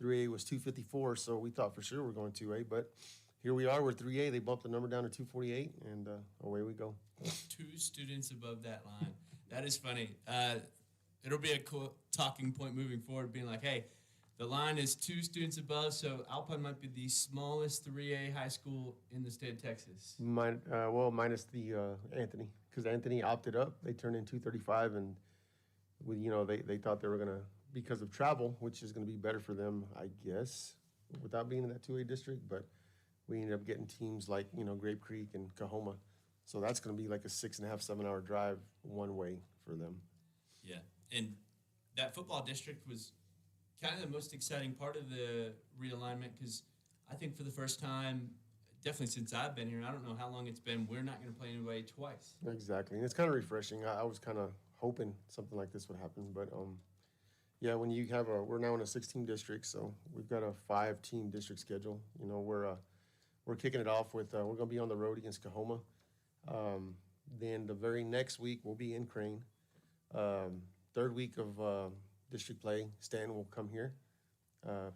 3A was 254. So we thought for sure we're going 2A, but here we are. We're 3A. They bumped the number down to 248, and away we go. 2 students above that line. That is funny. It'll be a cool talking point moving forward, being like, hey, the line is 2 students above, so Alpine might be the smallest 3A high school in the state of Texas. Minus the Anthony, because Anthony opted up. They turned in 235, and they thought they were going to, because of travel, which is going to be better for them, I guess, without being in that 2A district, but we ended up getting teams like, Grape Creek and Cahoma. So that's going to be like a 6.5, 7-hour drive one way for them. Yeah, and that football district was kind of the most exciting part of the realignment because I think for the first time, definitely since I've been here, I don't know how long it's been, we're not going to play anybody twice. Exactly, and it's kind of refreshing. I was kind of hoping something like this would happen, but when you have we're now in a 16 district, so we've got a 5-team district schedule. We're kicking it off with we're going to be on the road against Cahoma. Then the very next week we'll be in Crane. Third week of district play, Stan will come here,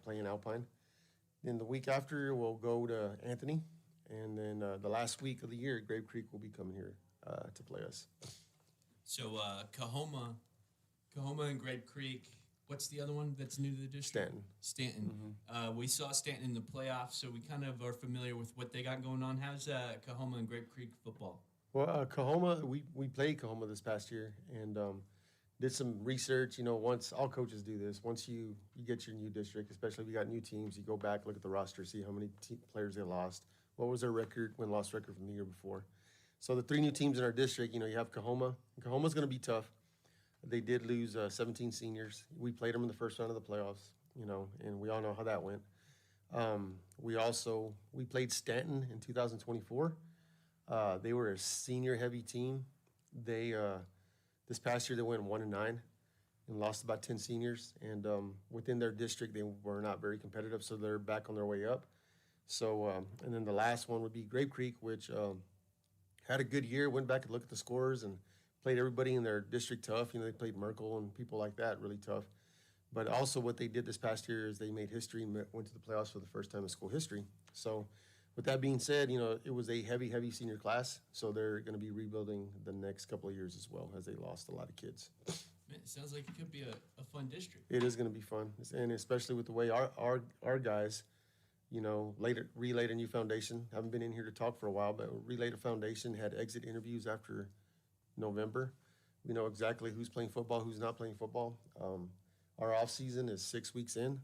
play in Alpine. Then the week after, we'll go to Anthony. And then the last week of the year, Grape Creek will be coming here to play us. So Cahoma and Grape Creek. What's the other one that's new to the district? Stanton. Mm-hmm. We saw Stanton in the playoffs, so we kind of are familiar with what they got going on. How's Cahoma and Grape Creek football? Well, Cahoma, we played Cahoma this past year and did some research. Once all coaches do this, once you get your new district, especially if you got new teams, you go back, look at the roster, see how many players they lost, what was their win-loss record from the year before. So the 3 new teams in our district, you have Cahoma. Cahoma's going to be tough. They did lose 17 seniors. We played them in the first round of the playoffs, and we all know how that went. We played Stanton in 2024. They were a senior-heavy team. They this past year they went 1-9 and lost about 10 seniors. And within their district, they were not very competitive, so they're back on their way up. So and then the last one would be Grape Creek, which had a good year. Went back and looked at the scores and played everybody in their district tough. They played Merkel and people like that really tough. But also what they did this past year is they made history and went to the playoffs for the first time in school history. So with that being said, it was a heavy senior class, so they're going to be rebuilding the next couple of years as well, as they lost a lot of kids. Man, it sounds like it could be a fun district. It is going to be fun, and especially with the way our guys, relayed a new foundation. I haven't been in here to talk for a while, but relayed a foundation, had exit interviews after November. We know exactly who's playing football, who's not playing football. Our off season is 6 weeks in.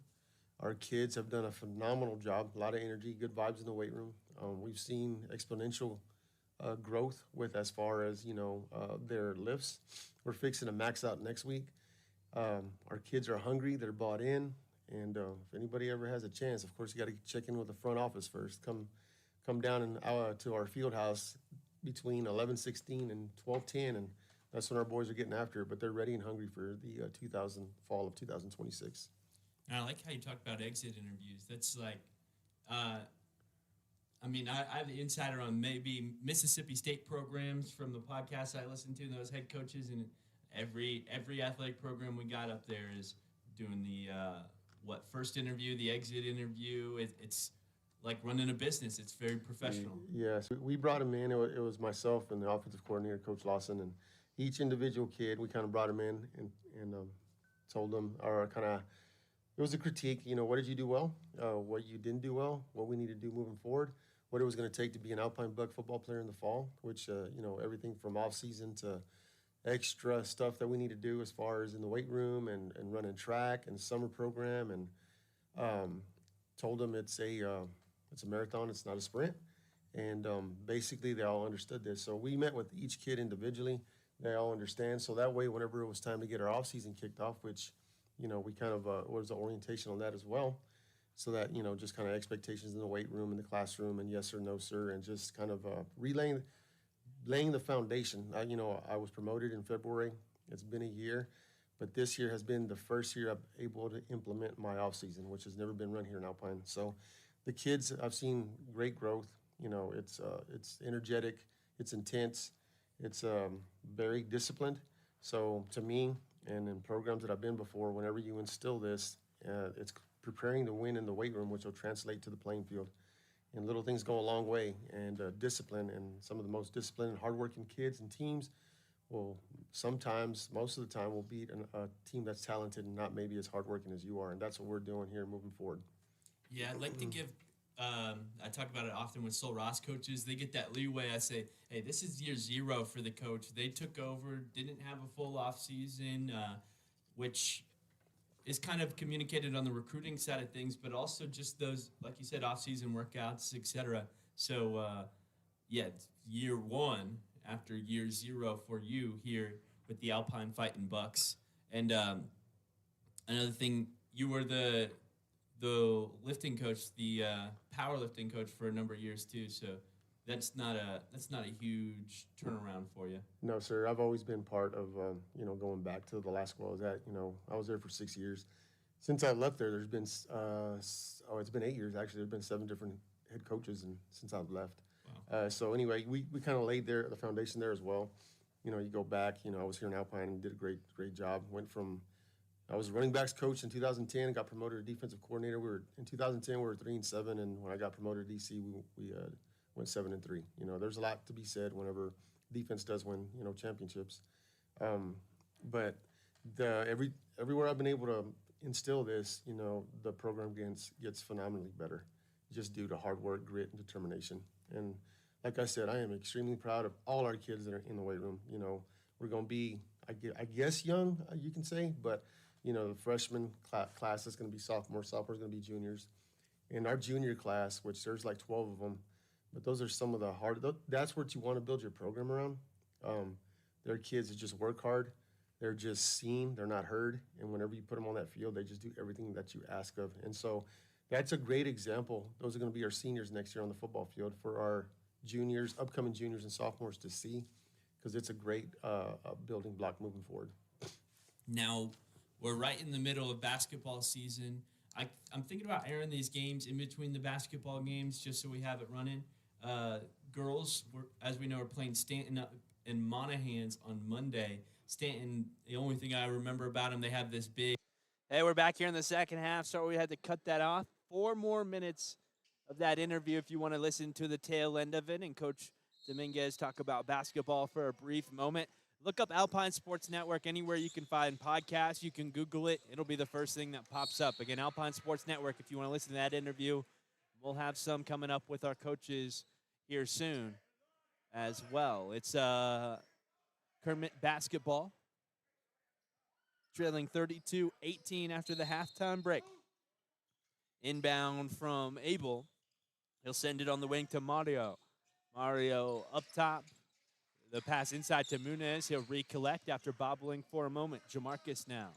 Our kids have done a phenomenal job, a lot of energy, good vibes in the weight room. We've seen exponential growth with as far as, their lifts. We're fixing to max out next week. Our kids are hungry, they're bought in, and if anybody ever has a chance, of course, you got to check in with the front office first. Come down to our field house between 11:16 and 12:10 and that's when our boys are getting after it. But they're ready and hungry for the fall of 2026. And I like how you talk about exit interviews. That's like, I mean, I have the insider on maybe Mississippi State programs from the podcast I listen to, those head coaches, and every athletic program we got up there is doing the first interview, the exit interview. It's like running a business. It's very professional. Yes, we brought him in. It was myself and the offensive coordinator, Coach Lawson, and each individual kid. We kind of brought him in and told them, or kind of, it was a critique. What did you do well? What you didn't do well? What we need to do moving forward? What it was going to take to be an Alpine Buck football player in the fall? Which everything from off season to extra stuff that we need to do as far as in the weight room and running track and summer program, and told them it's a marathon, it's not a sprint. And basically they all understood this. So we met with each kid individually. They all understand. So that way, whenever it was time to get our off season kicked off, which, we kind of was the orientation on that as well. So that, just kind of expectations in the weight room, in the classroom, and yes or no, sir, and just kind of laying the foundation. I was promoted in February. It's been a year, but this year has been the first year I'm able to implement my off season, which has never been run here in Alpine. So the kids, I've seen great growth. It's energetic, it's intense, it's very disciplined. So to me, and in programs that I've been before, whenever you instill this, it's preparing to win in the weight room, which will translate to the playing field. And little things go a long way. And discipline, and some of the most disciplined and hardworking kids and teams will sometimes, most of the time, will beat a team that's talented and not maybe as hardworking as you are. And that's what we're doing here moving forward. Yeah, I'd like to give, I talk about it often with Sol Ross coaches. They get that leeway. I say, hey, this is year 0 for the coach. They took over, didn't have a full off season, which is kind of communicated on the recruiting side of things, but also just those, like you said, off-season workouts, etc. So, it's year 1 after year 0 for you here with the Alpine Fighting Bucks. And another thing, you were the lifting coach, the powerlifting coach for a number of years too. So that's not a huge turnaround for you. No, sir. I've always been part of, going back to the last school I was at. I was there for 6 years. Since I left there, there's been, it's been 8 years, actually. There's been 7 different head coaches since I've left. Wow. So anyway, we kind of laid the foundation there as well. You go back, I was here in Alpine and did a great job. I was running backs coach in 2010, got promoted to defensive coordinator. In 2010, we were 3-7, and when I got promoted to DC, we went 7-3. There's a lot to be said whenever defense does win, championships. But everywhere I've been able to instill this, the program gets phenomenally better, just due to hard work, grit, and determination. And like I said, I am extremely proud of all our kids that are in the weight room. We're going to be, I guess, young, you can say, but the freshman class is going to be sophomores is going to be juniors. And our junior class, which there's like 12 of them, but those are some of the that's what you want to build your program around. They're kids that just work hard. They're just seen. They're not heard. And whenever you put them on that field, they just do everything that you ask of. And so that's a great example. Those are going to be our seniors next year on the football field for our juniors, upcoming juniors and sophomores to see, because it's a great building block moving forward. Now, we're right in the middle of basketball season. I'm thinking about airing these games in between the basketball games just so we have it running. Girls, as we know, are playing Stanton and Monahans on Monday. Stanton, the only thing I remember about them, they have this big. Hey, we're back here in the second half. Sorry we had to cut that off. 4 more minutes of that interview if you want to listen to the tail end of it and Coach Dominguez talk about basketball for a brief moment. Look up Alpine Sports Network anywhere you can find podcasts. You can Google it. It'll be the first thing that pops up. Again, Alpine Sports Network, if you want to listen to that interview. We'll have some coming up with our coaches here soon as well. It's Kermit basketball, trailing 32-18 after the halftime break. Inbound from Abel. He'll send it on the wing to Mario. Mario up top. The pass inside to Muniz. He'll recollect after bobbling for a moment. Jamarcus now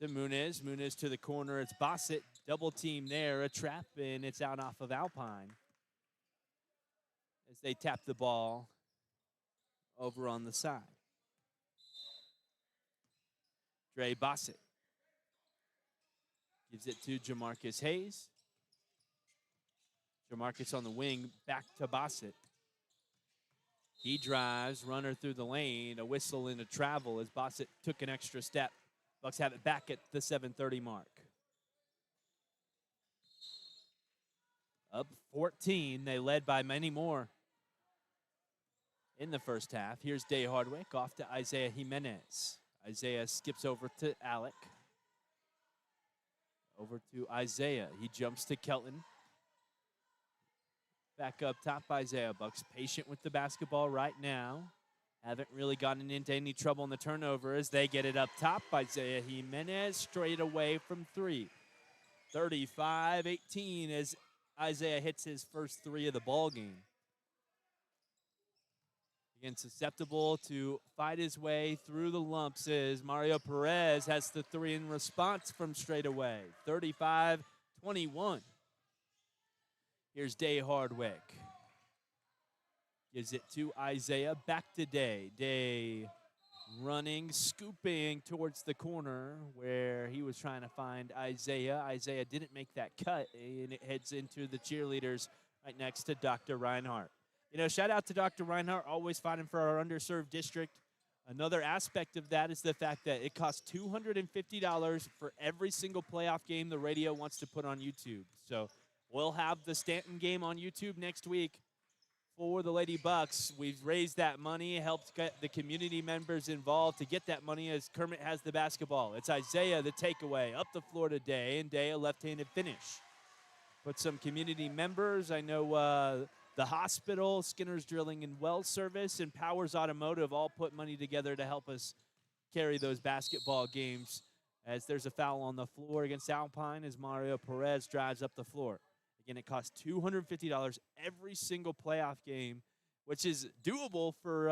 to Muniz. Muniz to the corner. It's Bossett. Double team there. A trap, and it's out off of Alpine as they tap the ball over on the side. Dre Bossett gives it to Jamarcus Hayes. Jamarcus on the wing, back to Bossett. He drives, runner through the lane, a whistle and a travel as Bossett took an extra step. Bucks have it back at the 7:30 mark. Up 14, they led by many more in the first half. Here's Day Hardwick off to Isaiah Jimenez. Isaiah skips over to Alec. Over to Isaiah. He jumps to Kelton. Back up top, Isaiah. Bucks patient with the basketball right now. Haven't really gotten into any trouble in the turnover as they get it up top. Isaiah Jimenez straight away from three. 35-18 as Isaiah hits his first three of the ball game. Again, susceptible to fight his way through the lumps as Mario Perez has the three in response from straight away. 35-21. Here's Day Hardwick. Gives it to Isaiah. Back to Day. Day running, scooping towards the corner where he was trying to find Isaiah. Isaiah didn't make that cut, and it heads into the cheerleaders right next to Dr. Reinhardt. You know, shout out to Dr. Reinhardt, always fighting for our underserved district. Another aspect of that is the fact that it costs $250 for every single playoff game the radio wants to put on YouTube. So we'll have the Stanton game on YouTube next week for the Lady Bucks. We've raised that money, helped get the community members involved to get that money as Kermit has the basketball. It's Isaiah, the takeaway, up the floor to Day, and Day, a left-handed finish. Put some community members. I know the hospital, Skinner's Drilling and Well Service, and Powers Automotive all put money together to help us carry those basketball games as there's a foul on the floor against Alpine as Mario Perez drives up the floor. Again, it costs $250 every single playoff game, which is doable for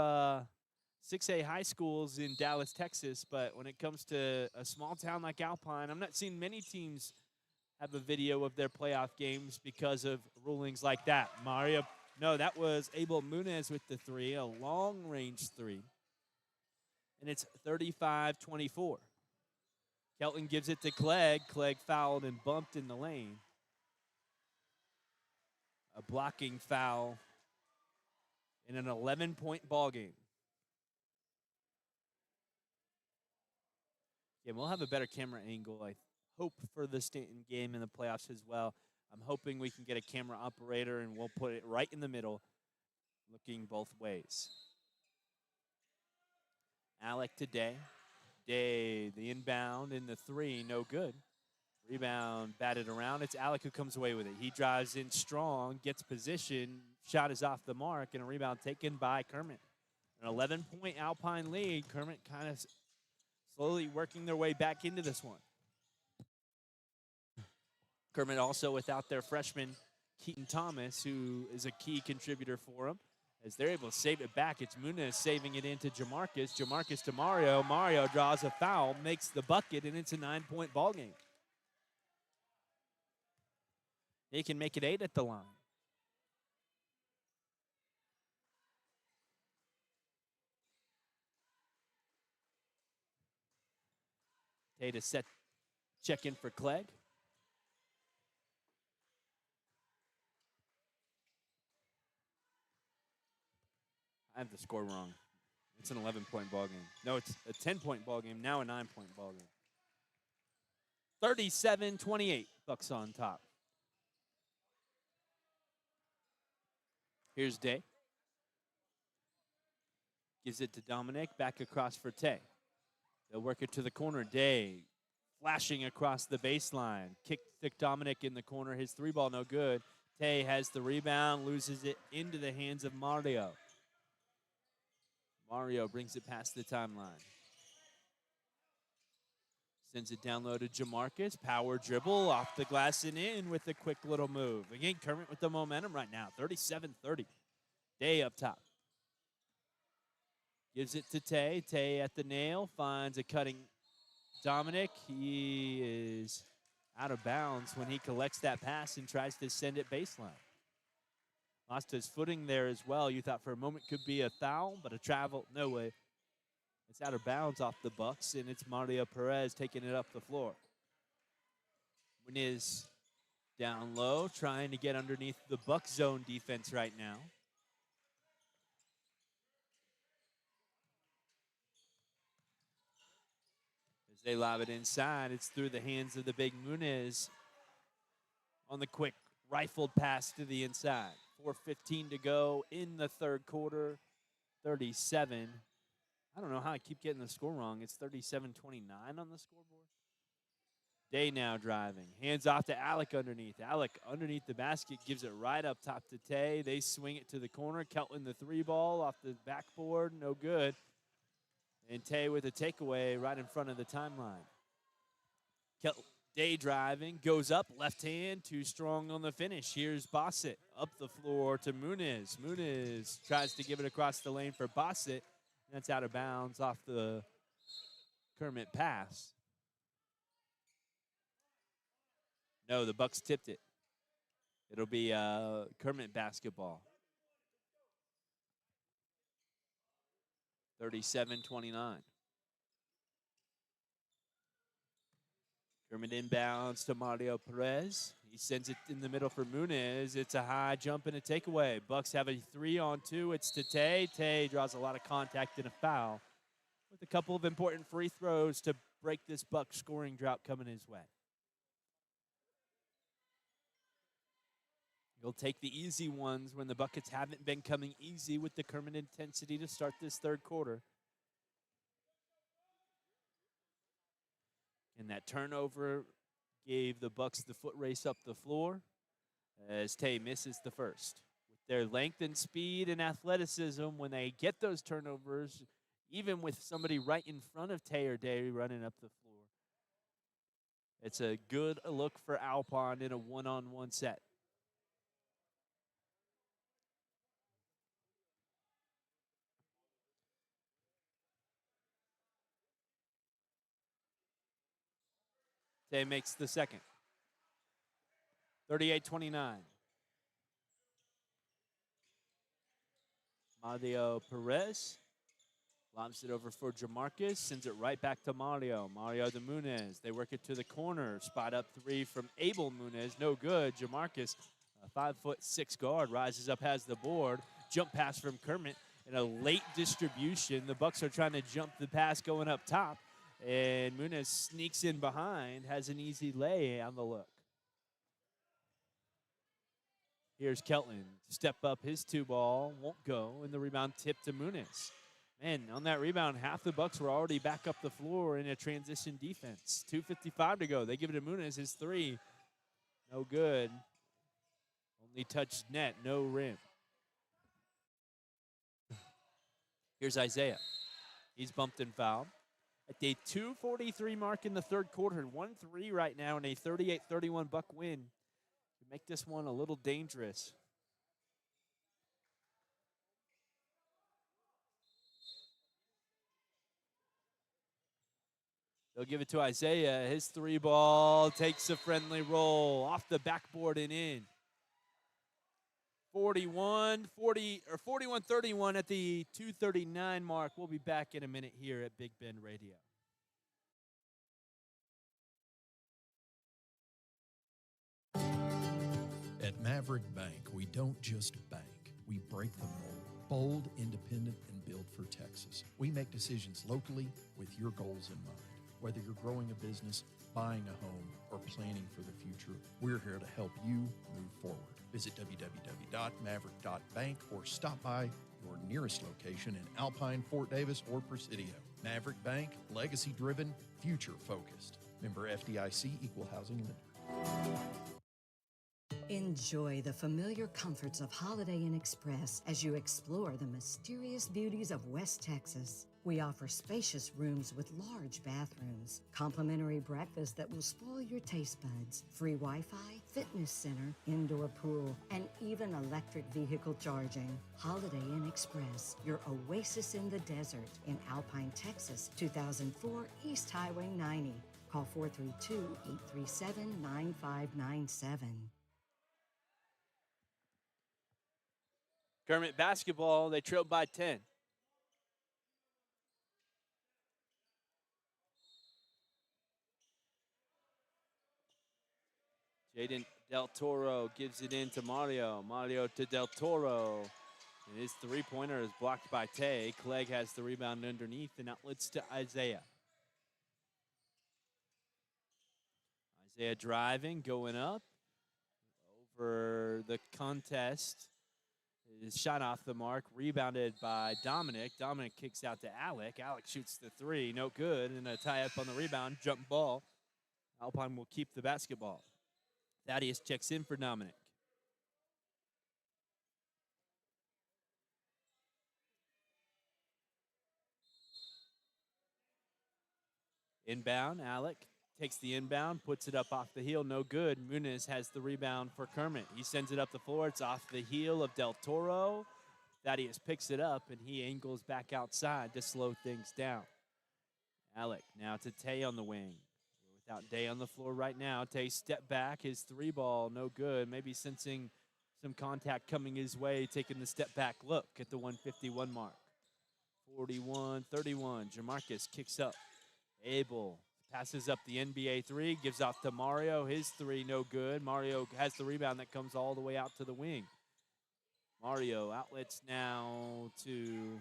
6A high schools in Dallas, Texas. But when it comes to a small town like Alpine, I'm not seeing many teams have a video of their playoff games because of rulings like that. That was Abel Munez with the three, a long-range three. And it's 35-24. Kelton gives it to Clegg. Clegg fouled and bumped in the lane. A blocking foul in an 11-point ball game. Yeah, we'll have a better camera angle, I hope, for the Stanton game in the playoffs as well. I'm hoping we can get a camera operator and we'll put it right in the middle, looking both ways. Alec to Day. Day, the inbound in the three, no good. Rebound batted around. It's Alec who comes away with it. He drives in strong, gets position. Shot is off the mark, and a rebound taken by Kermit. An 11-point Alpine lead. Kermit kind of slowly working their way back into this one. Kermit also without their freshman, Keaton Thomas, who is a key contributor for them. As they're able to save it back, it's Munez saving it into Jamarcus. Jamarcus to Mario. Mario draws a foul, makes the bucket, and it's a 9-point ball game. They can make it 8 at the line. Tay to check in for Clegg. I have the score wrong. It's an 11-point ball game. No, it's a 10-point ball game, now a 9-point ball game. 37-28, Bucks on top. Here's Day. Gives it to Dominic, back across for Tay. They'll work it to the corner. Day flashing across the baseline. Kick to Dominic in the corner. His three ball no good. Tay has the rebound, loses it into the hands of Mario. Mario brings it past the timeline. Sends it down low to Jamarcus. Power dribble off the glass and in with a quick little move. Again, Kermit with the momentum right now. 37-30. Day up top. Gives it to Tay. Tay at the nail. Finds a cutting Dominic. He is out of bounds when he collects that pass and tries to send it baseline. Lost his footing there as well. You thought for a moment could be a foul, but a travel, no way. It's out of bounds off the Bucks, and it's Mario Perez taking it up the floor. Muniz down low, trying to get underneath the Buck zone defense right now. As they lob it inside, it's through the hands of the big Muniz on the quick rifled pass to the inside. 4:15 to go in the third quarter. 37. I don't know how I keep getting the score wrong. It's 37-29 on the scoreboard. Day now driving. Hands off to Alec underneath. Alec underneath the basket, gives it right up top to Tay. They swing it to the corner. Kelton the three ball off the backboard. No good. And Tay with a takeaway right in front of the timeline. Day driving, goes up, left hand, too strong on the finish. Here's Bossett up the floor to Muniz. Muniz tries to give it across the lane for Bossett. That's out of bounds off the Kermit pass. No, the Bucks tipped it. It'll be Kermit basketball. 37-29. Kermit inbounds to Mario Perez. He sends it in the middle for Muniz. It's a high jump and a takeaway. Bucks have a 3-on-2. It's to Tay. Tay draws a lot of contact and a foul with a couple of important free throws to break this Buck scoring drought coming his way. He'll take the easy ones when the buckets haven't been coming easy with the Kermit intensity to start this third quarter. And that turnover gave the Bucks the foot race up the floor as Tay misses the first. With their length and speed and athleticism, when they get those turnovers, even with somebody right in front of Tay or Day running up the floor, it's a good look for Alpine in a one-on-one set. Tay makes the second. 38-29. Mario Perez lobs it over for Jamarcus, sends it right back to Mario. Mario to Muniz. They work it to the corner. Spot up three from Abel Muniz. No good. Jamarcus, a 5'6" guard, rises up, has the board. Jump pass from Kermit and a late distribution. The Bucks are trying to jump the pass going up top. And Muniz sneaks in behind, has an easy lay on the look. Here's Kelton. Step up his two ball, won't go, and the rebound tipped to Muniz. Man, on that rebound, half the Bucks were already back up the floor in a transition defense. 2:55 to go. They give it to Muniz, his three. No good. Only touched net, no rim. Here's Isaiah. He's bumped and fouled. At the 2:43 mark in the third quarter, 1-3 right now in a 38-31 Buck win. Make this one a little dangerous. They'll give it to Isaiah. His three ball takes a friendly roll off the backboard and in. 41-31 at the 2:39 mark. We'll be back in a minute here at Big Bend Radio. At Maverick Bank, we don't just bank, we break the mold. Bold, independent, and built for Texas. We make decisions locally with your goals in mind. Whether you're growing a business, buying a home, or planning for the future, we're here to help you move forward. Visit www.maverick.bank or stop by your nearest location in Alpine, Fort Davis, or Presidio. Maverick Bank, legacy-driven, future-focused. Member FDIC, Equal Housing Lender. Enjoy the familiar comforts of Holiday Inn Express as you explore the mysterious beauties of West Texas. We offer spacious rooms with large bathrooms, complimentary breakfast that will spoil your taste buds, free Wi-Fi, fitness center, indoor pool, and even electric vehicle charging. Holiday Inn Express, your oasis in the desert in Alpine, Texas, 2004 East Highway 90. Call 432-837-9597. Kermit basketball, they trailed by 10. Jaden Del Toro gives it in to Mario. Mario to Del Toro. And his three-pointer is blocked by Tay. Clegg has the rebound underneath and outlets to Isaiah. Isaiah driving, going up. Over the contest. His shot off the mark, rebounded by Dominic. Dominic kicks out to Alec. Alec shoots the three, no good, and a tie up on the rebound, jump ball. Alpine will keep the basketball. Thaddeus checks in for Dominic. Inbound, Alec takes the inbound, puts it up off the heel, no good. Muniz has the rebound for Kermit. He sends it up the floor. It's off the heel of Del Toro. Thaddeus picks it up, and he angles back outside to slow things down. Alec now to Tay on the wing. Without Day on the floor right now. Tay step back, his three ball, no good. Maybe sensing some contact coming his way, taking the step back look at the 151 mark. 41-31, Jamarcus kicks up. Abel passes up the NBA three, gives off to Mario. His three, no good. Mario has the rebound that comes all the way out to the wing. Mario outlets now to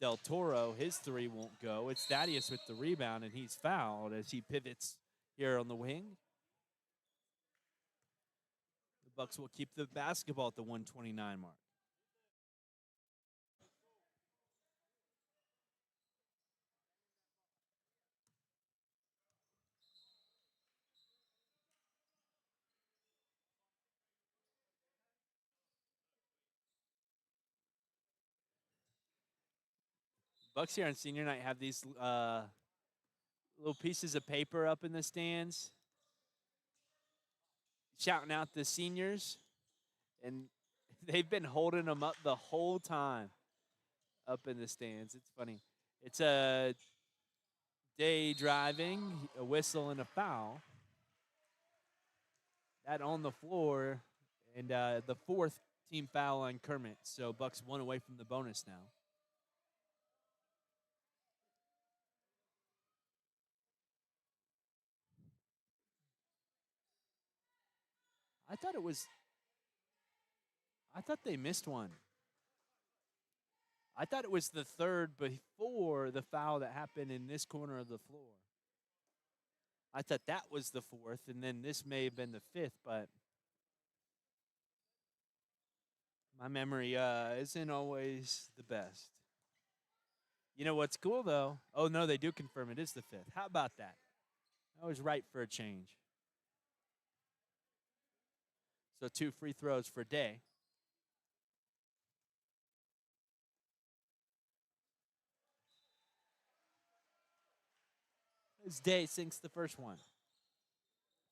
Del Toro. His three won't go. It's Thaddeus with the rebound, and he's fouled as he pivots here on the wing. The Bucks will keep the basketball at the 129 mark. Bucks here on senior night have these little pieces of paper up in the stands, shouting out the seniors, and they've been holding them up the whole time up in the stands. It's funny. It's a Day driving, a whistle, and a foul. That on the floor, and the fourth team foul on Kermit. So Bucks one away from the bonus now. I thought they missed one. I thought it was the third before the foul that happened in this corner of the floor. I thought that was the fourth, and then this may have been the fifth, but my memory isn't always the best. You know what's cool, though? Oh, no, they do confirm it is the fifth. How about that? I was right for a change. So 2 free throws for Day. As Day sinks the first one.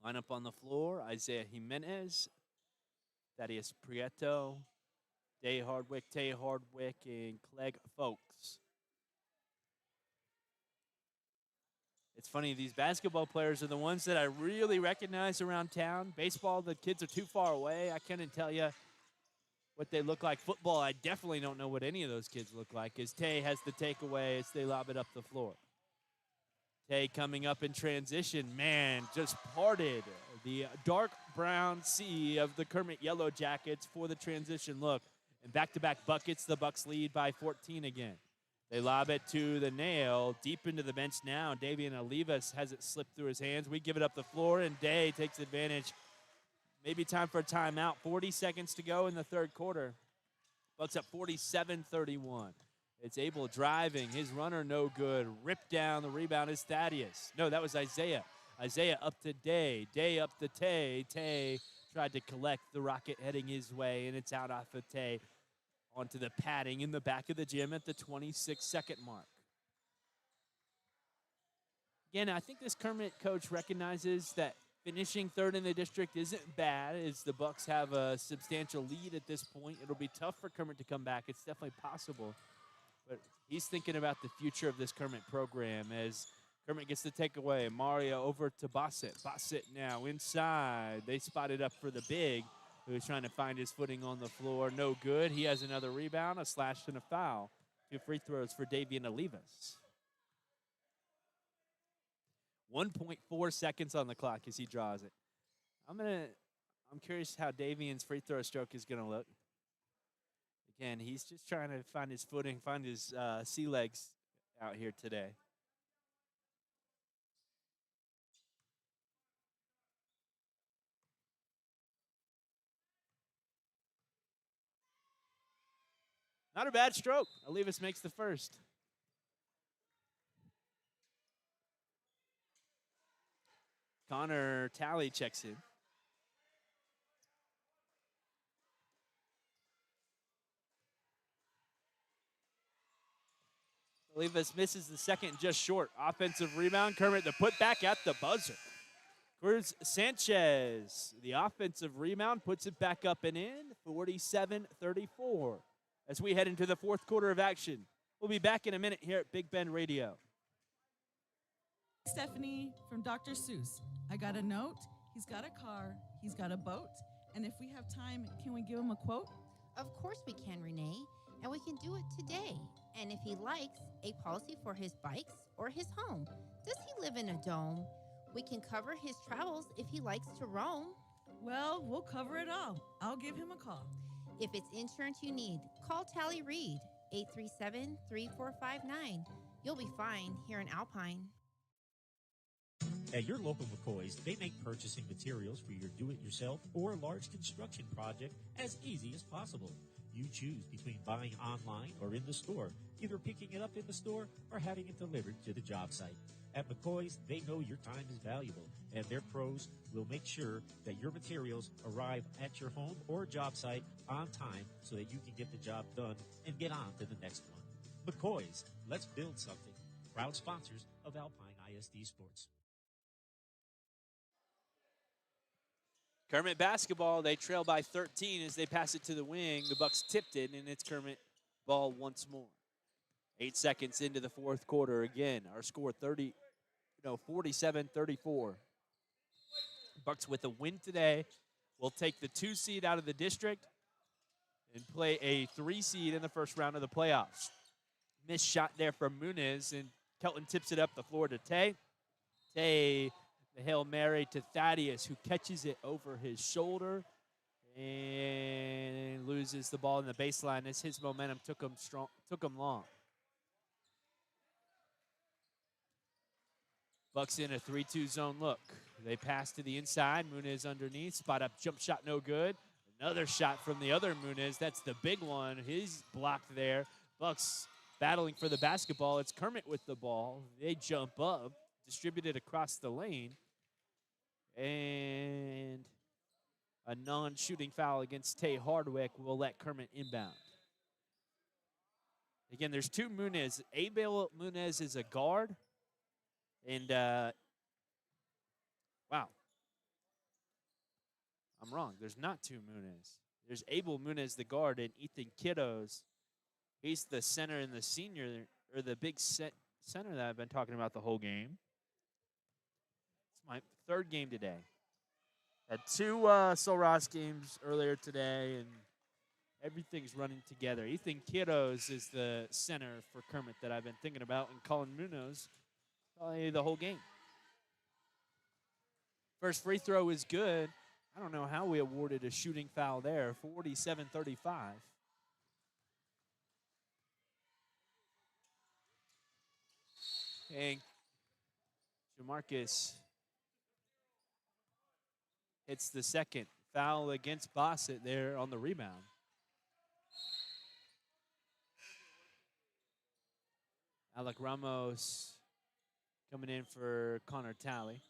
Line up on the floor, Isaiah Jimenez, Thaddeus Prieto, Day Hardwick, Tay Hardwick, and Clegg Folks. It's funny, these basketball players are the ones that I really recognize around town. Baseball, the kids are too far away. I couldn't tell you what they look like. Football, I definitely don't know what any of those kids look like, as Tay has the takeaway as they lob it up the floor. Tay coming up in transition, man, just parted the dark brown sea of the Kermit Yellow Jackets for the transition look. And back-to-back buckets, the Bucks lead by 14 again. They lob it to the nail, deep into the bench now. Davian Olivas has it slip through his hands. We give it up the floor, and Day takes advantage. Maybe time for a timeout. 40 seconds to go in the third quarter. Bucks up 47-31. It's Abel driving. His runner no good. Ripped down. The rebound is Thaddeus. No, that was Isaiah. Isaiah up to Day. Day up to Tay. Tay tried to collect the rocket heading his way, and it's out off of Tay onto the padding in the back of the gym at the 26-second mark. Again, I think this Kermit coach recognizes that finishing third in the district isn't bad, as the Bucks have a substantial lead at this point. It'll be tough for Kermit to come back. It's definitely possible. But he's thinking about the future of this Kermit program as Kermit gets the takeaway. Mario over to Bassett. Bassett now inside. They spot it up for the big, who's trying to find his footing on the floor. No good. He has another rebound, a slash, and a foul. 2 free throws for Davian Olivas. 1.4 seconds on the clock as he draws it. I'm curious how Davian's free throw stroke is gonna look. Again, he's just trying to find his footing, find his sea legs out here today. Not a bad stroke. Olivas makes the first. Connor Talley checks in. Olivas misses the second, just short. Offensive rebound. Kermit the put back at the buzzer. Cruz Sanchez, the offensive rebound, puts it back up and in. 47-34 as we head into the fourth quarter of action. We'll be back in a minute here at Big Bend Radio. Stephanie from Dr. Seuss. I got a note, he's got a car, he's got a boat, and if we have time, can we give him a quote? Of course we can, Renee, and we can do it today. And if he likes a policy for his bikes or his home, does he live in a dome? We can cover his travels if he likes to roam. Well, we'll cover it all. I'll give him a call. If it's insurance you need, call Tally Reed, 837-3459. You'll be fine here in Alpine. At your local McCoy's, they make purchasing materials for your do-it-yourself or large construction project as easy as possible. You choose between buying online or in the store, either picking it up in the store or having it delivered to the job site. At McCoy's, they know your time is valuable, and their pros will make sure that your materials arrive at your home or job site on time so that you can get the job done and get on to the next one. McCoy's, let's build something. Proud sponsors of Alpine ISD Sports. Kermit basketball, they trail by 13 as they pass it to the wing. The Bucks tipped it, and it's Kermit ball once more. 8 seconds into the fourth quarter again. Our score 47-34. Bucks with a win today will take the 2 seed out of the district and play a 3 seed in the first round of the playoffs. Missed shot there from Muniz, and Kelton tips it up the floor to Tay. Tay, the Hail Mary to Thaddeus, who catches it over his shoulder and loses the ball in the baseline as his momentum took him long. Bucks in a 3-2 zone look. They pass to the inside. Muniz underneath. Spot up jump shot, no good. Another shot from the other Muniz. That's the big one. He's blocked there. Bucks battling for the basketball. It's Kermit with the ball. They jump up, distribute it across the lane. And a non-shooting foul against Tay Hardwick will let Kermit inbound. Again, there's 2 Muniz. Abel Muniz is a guard. And, wow. I'm wrong. There's not 2 Muniz. There's Abel Muniz, the guard, and Ethan Kiddos. He's the center and the senior, or the big center that I've been talking about the whole game. It's my 3rd game today. Had 2 Sol Ross games earlier today, and everything's running together. Ethan Kiddos is the center for Kermit that I've been thinking about, and Colin Munoz probably the whole game. First free throw is good. I don't know how we awarded a shooting foul there. 47-35. And Jamarcus hits the second foul against Bossett there on the rebound. Alec Ramos coming in for Connor Talley.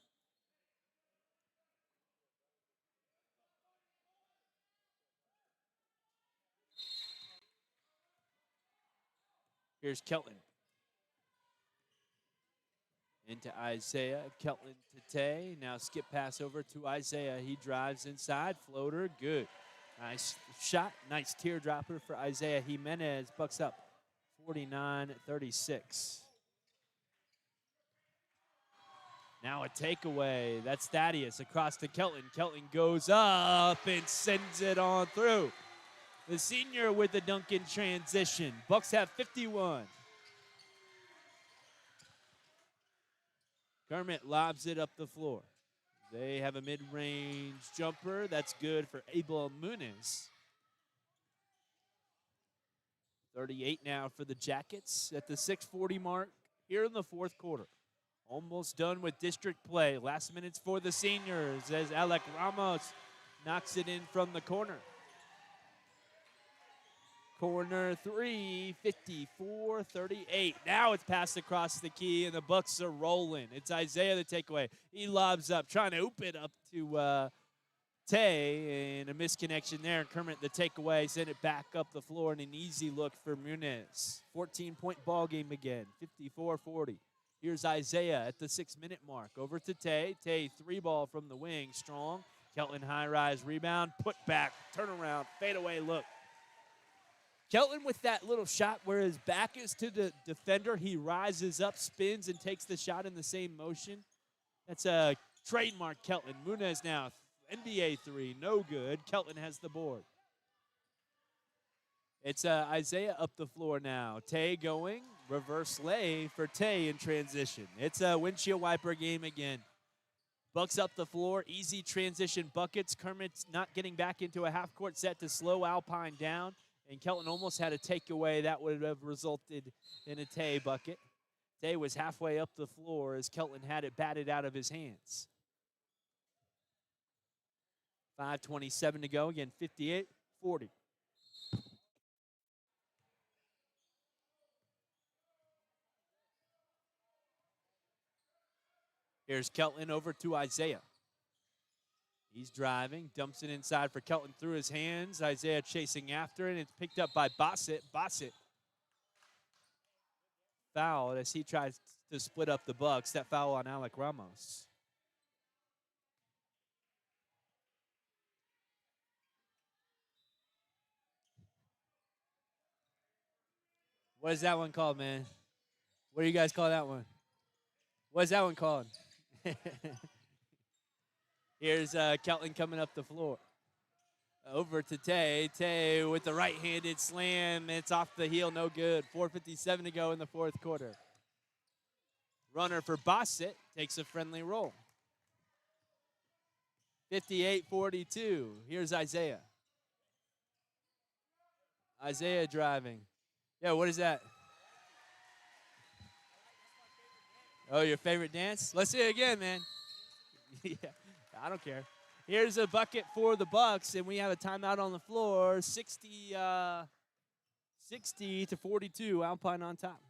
Here's Kelton. Into Isaiah. Kelton to Tay. Now skip pass over to Isaiah. He drives inside. Floater. Good. Nice shot. Nice teardropper for Isaiah Jimenez. Bucks up 49-36. Now a takeaway. That's Thaddeus across to Kelton. Kelton goes up and sends it on through. The senior with the dunk in transition. Bucks have 51. Kermit lobs it up the floor. They have a mid-range jumper. That's good for Abel Muniz. 38 now for the Jackets at the 6:40 mark here in the fourth quarter. Almost done with district play. Last minutes for the seniors as Alec Ramos knocks it in from the corner. Corner three, 54-38. Now it's passed across the key, and the Bucks are rolling. It's Isaiah the takeaway. He lobs up, trying to oop it up to Tay, and a misconnection there. Kermit the takeaway, sent it back up the floor, and an easy look for Muniz. 14-point ball game again, 54-40. Here's Isaiah at the 6-minute mark. Over to Tay. Tay, 3-ball from the wing, strong. Kelton high-rise rebound, put back, turnaround, fadeaway look. Kelton with that little shot where his back is to the defender. He rises up, spins, and takes the shot in the same motion. That's a trademark Kelton. Muniz now, NBA three, no good. Kelton has the board. It's Isaiah up the floor now. Tay going, reverse lay for Tay in transition. It's a windshield wiper game again. Bucks up the floor, easy transition buckets. Kermit's not getting back into a half-court set to slow Alpine down. And Kelton almost had a takeaway that would have resulted in a Tay bucket. Tay was halfway up the floor as Kelton had it batted out of his hands. 5:27 to go. Again, 58-40. Here's Kelton over to Isaiah. He's driving, dumps it inside for Kelton through his hands. Isaiah chasing after it, and it's picked up by Bossett. Bossett fouled as he tries to split up the Bucks. That foul on Alec Ramos. What is that one called, man? What do you guys call that one? What is that one called? Here's Kelton coming up the floor. Over to Tay. Tay with the right-handed slam. It's off the heel, no good. 4:57 to go in the fourth quarter. Runner for Bossett takes a friendly roll. 58-42. Here's Isaiah. Isaiah driving. Yeah, what is that? Oh, your favorite dance? Let's see it again, man. Yeah, I don't care. Here's a bucket for the Bucks, and we have a timeout on the floor. 60-42. Alpine on top.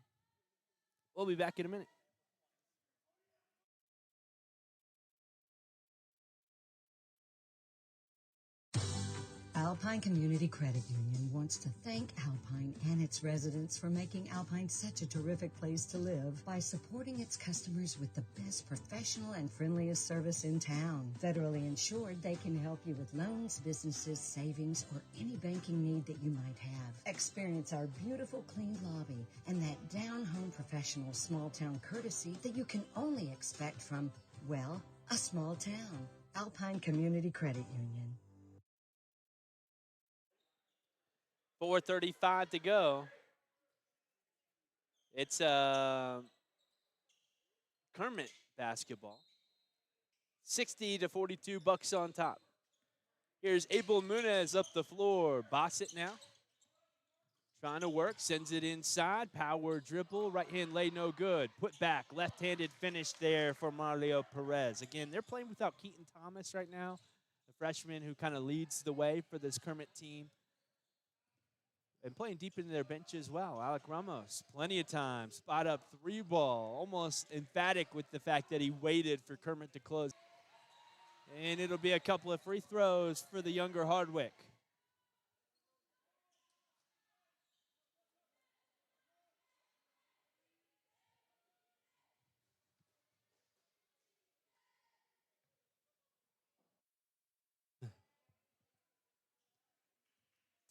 We'll be back in a minute. Alpine Community Credit Union wants to thank Alpine and its residents for making Alpine such a terrific place to live by supporting its customers with the best professional and friendliest service in town. Federally insured, they can help you with loans, businesses, savings, or any banking need that you might have. Experience our beautiful clean lobby and that down-home professional small-town courtesy that you can only expect from, well, a small town. Alpine Community Credit Union. 4:35 to go. It's Kermit basketball. 60-42, Bucks on top. Here's Abel Muniz up the floor. Bossett now. Trying to work, sends it inside. Power dribble, right hand lay, no good. Put back, left-handed finish there for Mario Perez. Again, they're playing without Keaton Thomas right now, the freshman who kind of leads the way for this Kermit team. And playing deep into their bench as well. Alec Ramos, plenty of time. Spot up 3-ball. Almost emphatic with the fact that he waited for Kermit to close. And it'll be a couple of free throws for the younger Hardwick.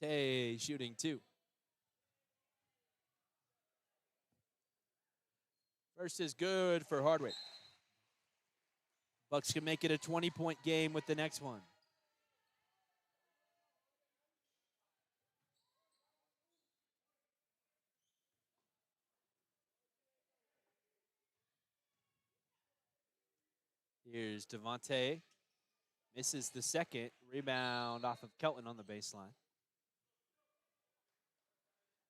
Tay shooting 2. First is good for Hardwick. Bucks can make it a 20-point game with the next one. Here's Devontae. Misses the second. Rebound off of Kelton on the baseline.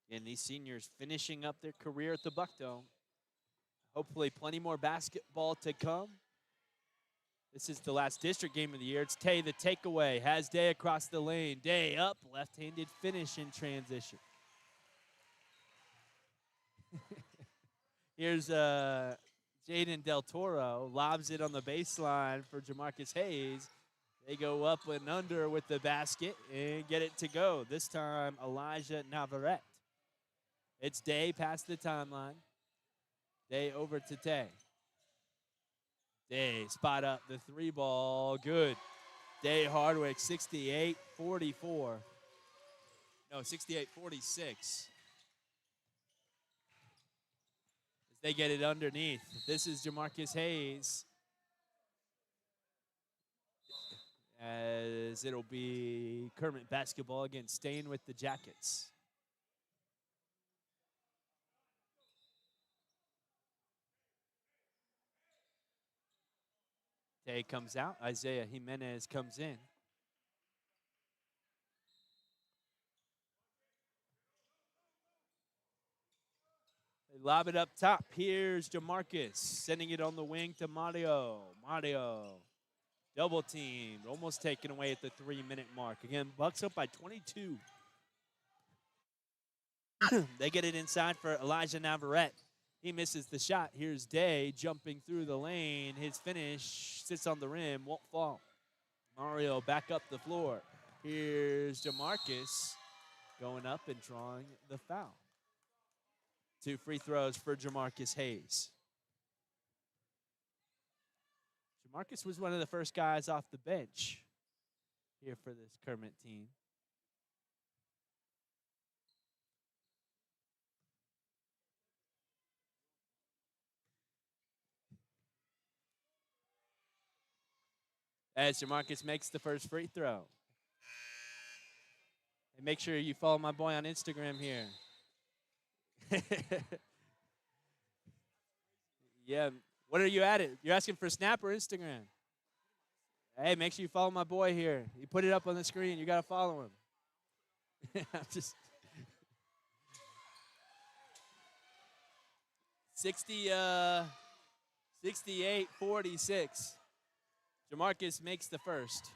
And these seniors finishing up their career at the Buck Dome. Hopefully plenty more basketball to come. This is the last district game of the year. It's Tay, the takeaway. Has Day across the lane. Day up, left-handed finish in transition. Here's Jaden Del Toro. Lobs it on the baseline for Jamarcus Hayes. They go up and under with the basket and get it to go. This time, Elijah Navarrete. It's Day past the timeline. Day over to Tay. Day spot up the three ball. Good. Day Hardwick, 68-44. No, 68-46. As they get it underneath. This is Jamarcus Hayes. As it'll be Kermit basketball again, staying with the Jackets. Day comes out. Isaiah Jimenez comes in. They lob it up top. Here's Jamarcus sending it on the wing to Mario. Mario double teamed, almost taken away at the 3-minute mark. Again, Bucks up by 22. They get it inside for Elijah Navarrete. He misses the shot. Here's Day jumping through the lane. His finish sits on the rim, won't fall. Mario back up the floor. Here's Jamarcus going up and drawing the foul. 2 free throws for Jamarcus Hayes. Jamarcus was one of the first guys off the bench here for this Kermit team. As Jamarcus makes the first free throw. And make sure you follow my boy on Instagram here. Yeah. What are you at it? You're asking for Snap or Instagram? Hey, make sure you follow my boy here. He put it up on the screen. You got to follow him. I'm just 68-46. Jamarcus makes the first.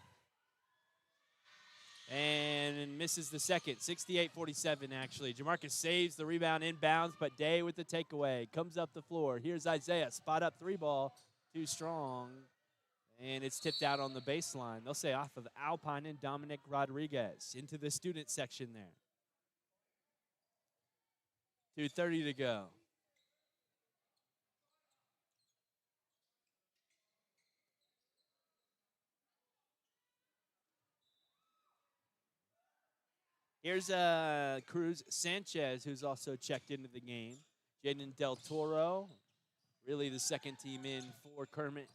And misses the second. 68-47, actually. Jamarcus saves the rebound inbounds, but Day with the takeaway. Comes up the floor. Here's Isaiah. Spot up three ball. Too strong. And it's tipped out on the baseline. They'll say off of Alpine and Dominic Rodriguez. Into the student section there. 2:30 to go. Here's Cruz Sanchez, who's also checked into the game. Jaden Del Toro, really the second team in for Kermit,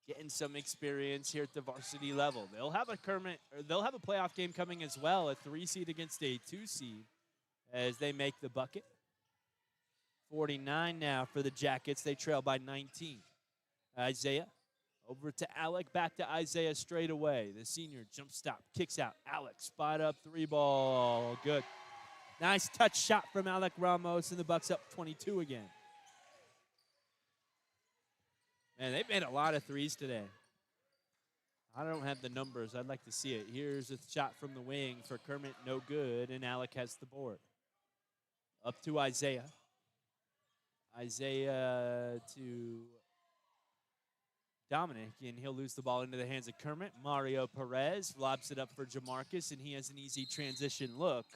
getting some experience here at the varsity level. They'll have a playoff game coming as well, a 3 seed against a 2 seed, as they make the bucket. 49 now for the Jackets. They trail by 19. Isaiah over to Alec, back to Isaiah straight away. The senior jump stop, kicks out. Alec, spot up, three ball, good. Nice touch shot from Alec Ramos, and the Bucks up 22 again. Man, they've made a lot of threes today. I don't have the numbers. I'd like to see it. Here's a shot from the wing for Kermit, no good, and Alec has the board. Up to Isaiah. Isaiah to Dominic, and he'll lose the ball into the hands of Kermit. Mario Perez lobs it up for Jamarcus, and he has an easy transition look.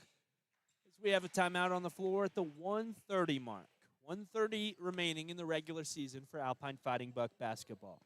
As we have a timeout on the floor at the 1:30 mark. 1:30 remaining in the regular season for Alpine Fighting Buck basketball.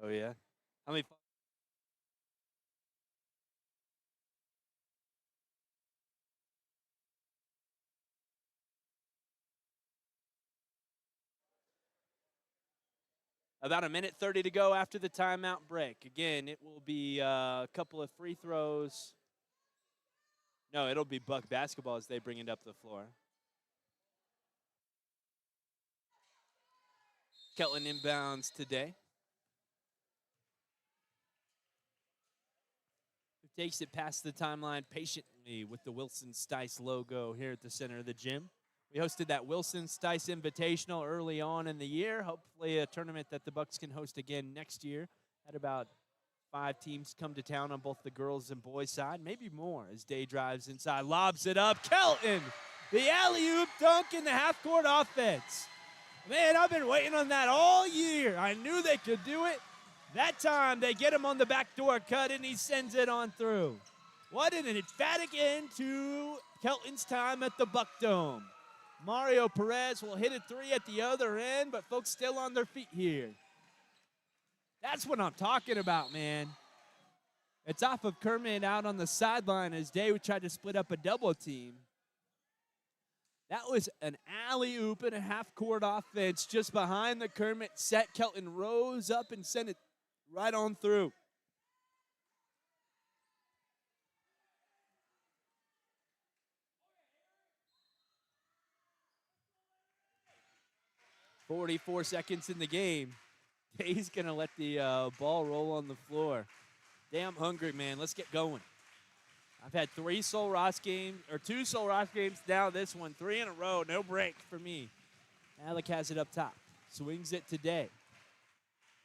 Oh, yeah? How many? About a minute 30 to go after the timeout break. Again, it will be a couple of free throws. No, it'll be Buck basketball as they bring it up the floor. Kelton inbounds today. Who takes it past the timeline patiently with the Wilson Stice logo here at the center of the gym. We hosted that Wilson Stice Invitational early on in the year. Hopefully a tournament that the Bucks can host again next year. Had about 5 teams come to town on both the girls and boys side, maybe more as Day drives inside, lobs it up. Kelton, the alley-oop dunk in the half-court offense. Man, I've been waiting on that all year. I knew they could do it. That time, they get him on the backdoor cut, and he sends it on through. What an emphatic end to Kelton's time at the Buck Dome. Mario Perez will hit a 3 at the other end, but folks still on their feet here. That's what I'm talking about, man. It's off of Kermit out on the sideline as Day tried to split up a double team. That was an alley-oop and a half-court offense just behind the Kermit set. Kelton rose up and sent it right on through. .44 seconds in the game. Day's going to let the ball roll on the floor. Damn hungry, man. Let's get going. I've had 2 Sol Ross games now. This one, 3 in a row. No break for me. Alec has it up top. Swings it to Day.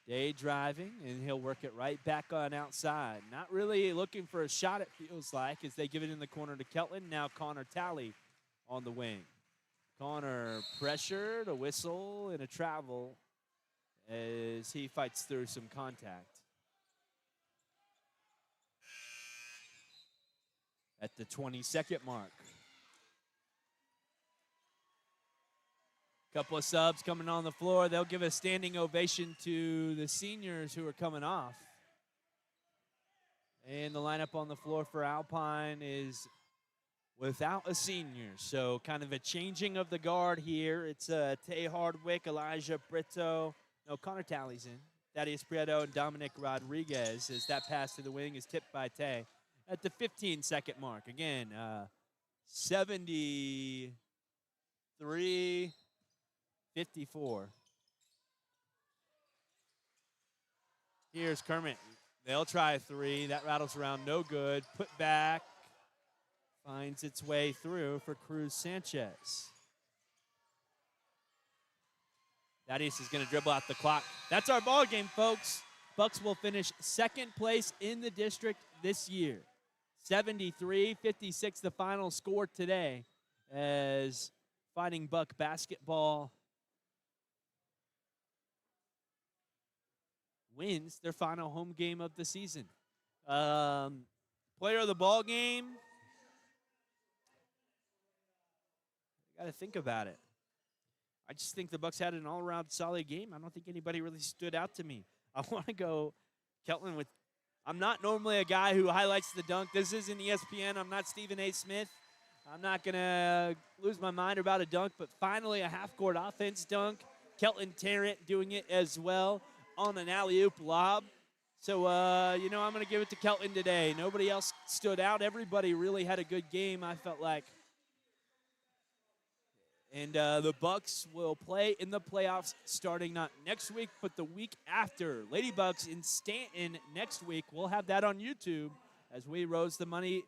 Day driving, and he'll work it right back on outside. Not really looking for a shot, it feels like, as they give it in the corner to Kelton. Now Connor Talley on the wing. Connor pressured, a whistle, and a travel as he fights through some contact. At the 20-second mark. Couple of subs coming on the floor. They'll give a standing ovation to the seniors who are coming off. And the lineup on the floor for Alpine is without a senior. So kind of a changing of the guard here. It's Tay Hardwick, Elijah Brito. No, Connor Talley's in. Thaddeus Prieto and Dominic Rodriguez as that pass to the wing is tipped by Tay at the 15-second mark. Again, 73-54. Here's Kermit. They'll try a 3. That rattles around, no good. Put back. Finds its way through for Cruz Sanchez. Thaddeus is going to dribble out the clock. That's our ball game, folks. Bucks will finish 2nd place in the district this year. 73-56 the final score today as Fighting Buck basketball wins their final home game of the season. Player of the ball game. Got to think about it. I just think the Bucks had an all-around solid game. I don't think anybody really stood out to me. I want to go Kelton with. I'm not normally a guy who highlights the dunk. This isn't ESPN. I'm not Stephen A. Smith. I'm not going to lose my mind about a dunk, but finally a half-court offense dunk. Kelton Tarrant doing it as well on an alley-oop lob. So, I'm going to give it to Kelton today. Nobody else stood out. Everybody really had a good game, I felt like. And the Bucks will play in the playoffs starting not next week, but the week after. Lady Bucks in Stanton next week. We'll have that on YouTube as we raise the money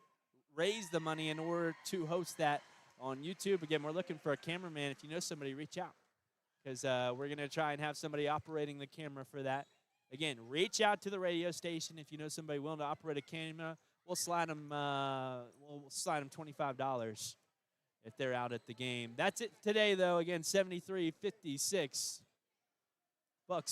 in order to host that on YouTube. Again, we're looking for a cameraman. If you know somebody, reach out because we're going to try and have somebody operating the camera for that. Again, reach out to the radio station if you know somebody willing to operate a camera. We'll slide them $25 if they're out at the game. That's it today, though. Again, 73-56. Bucks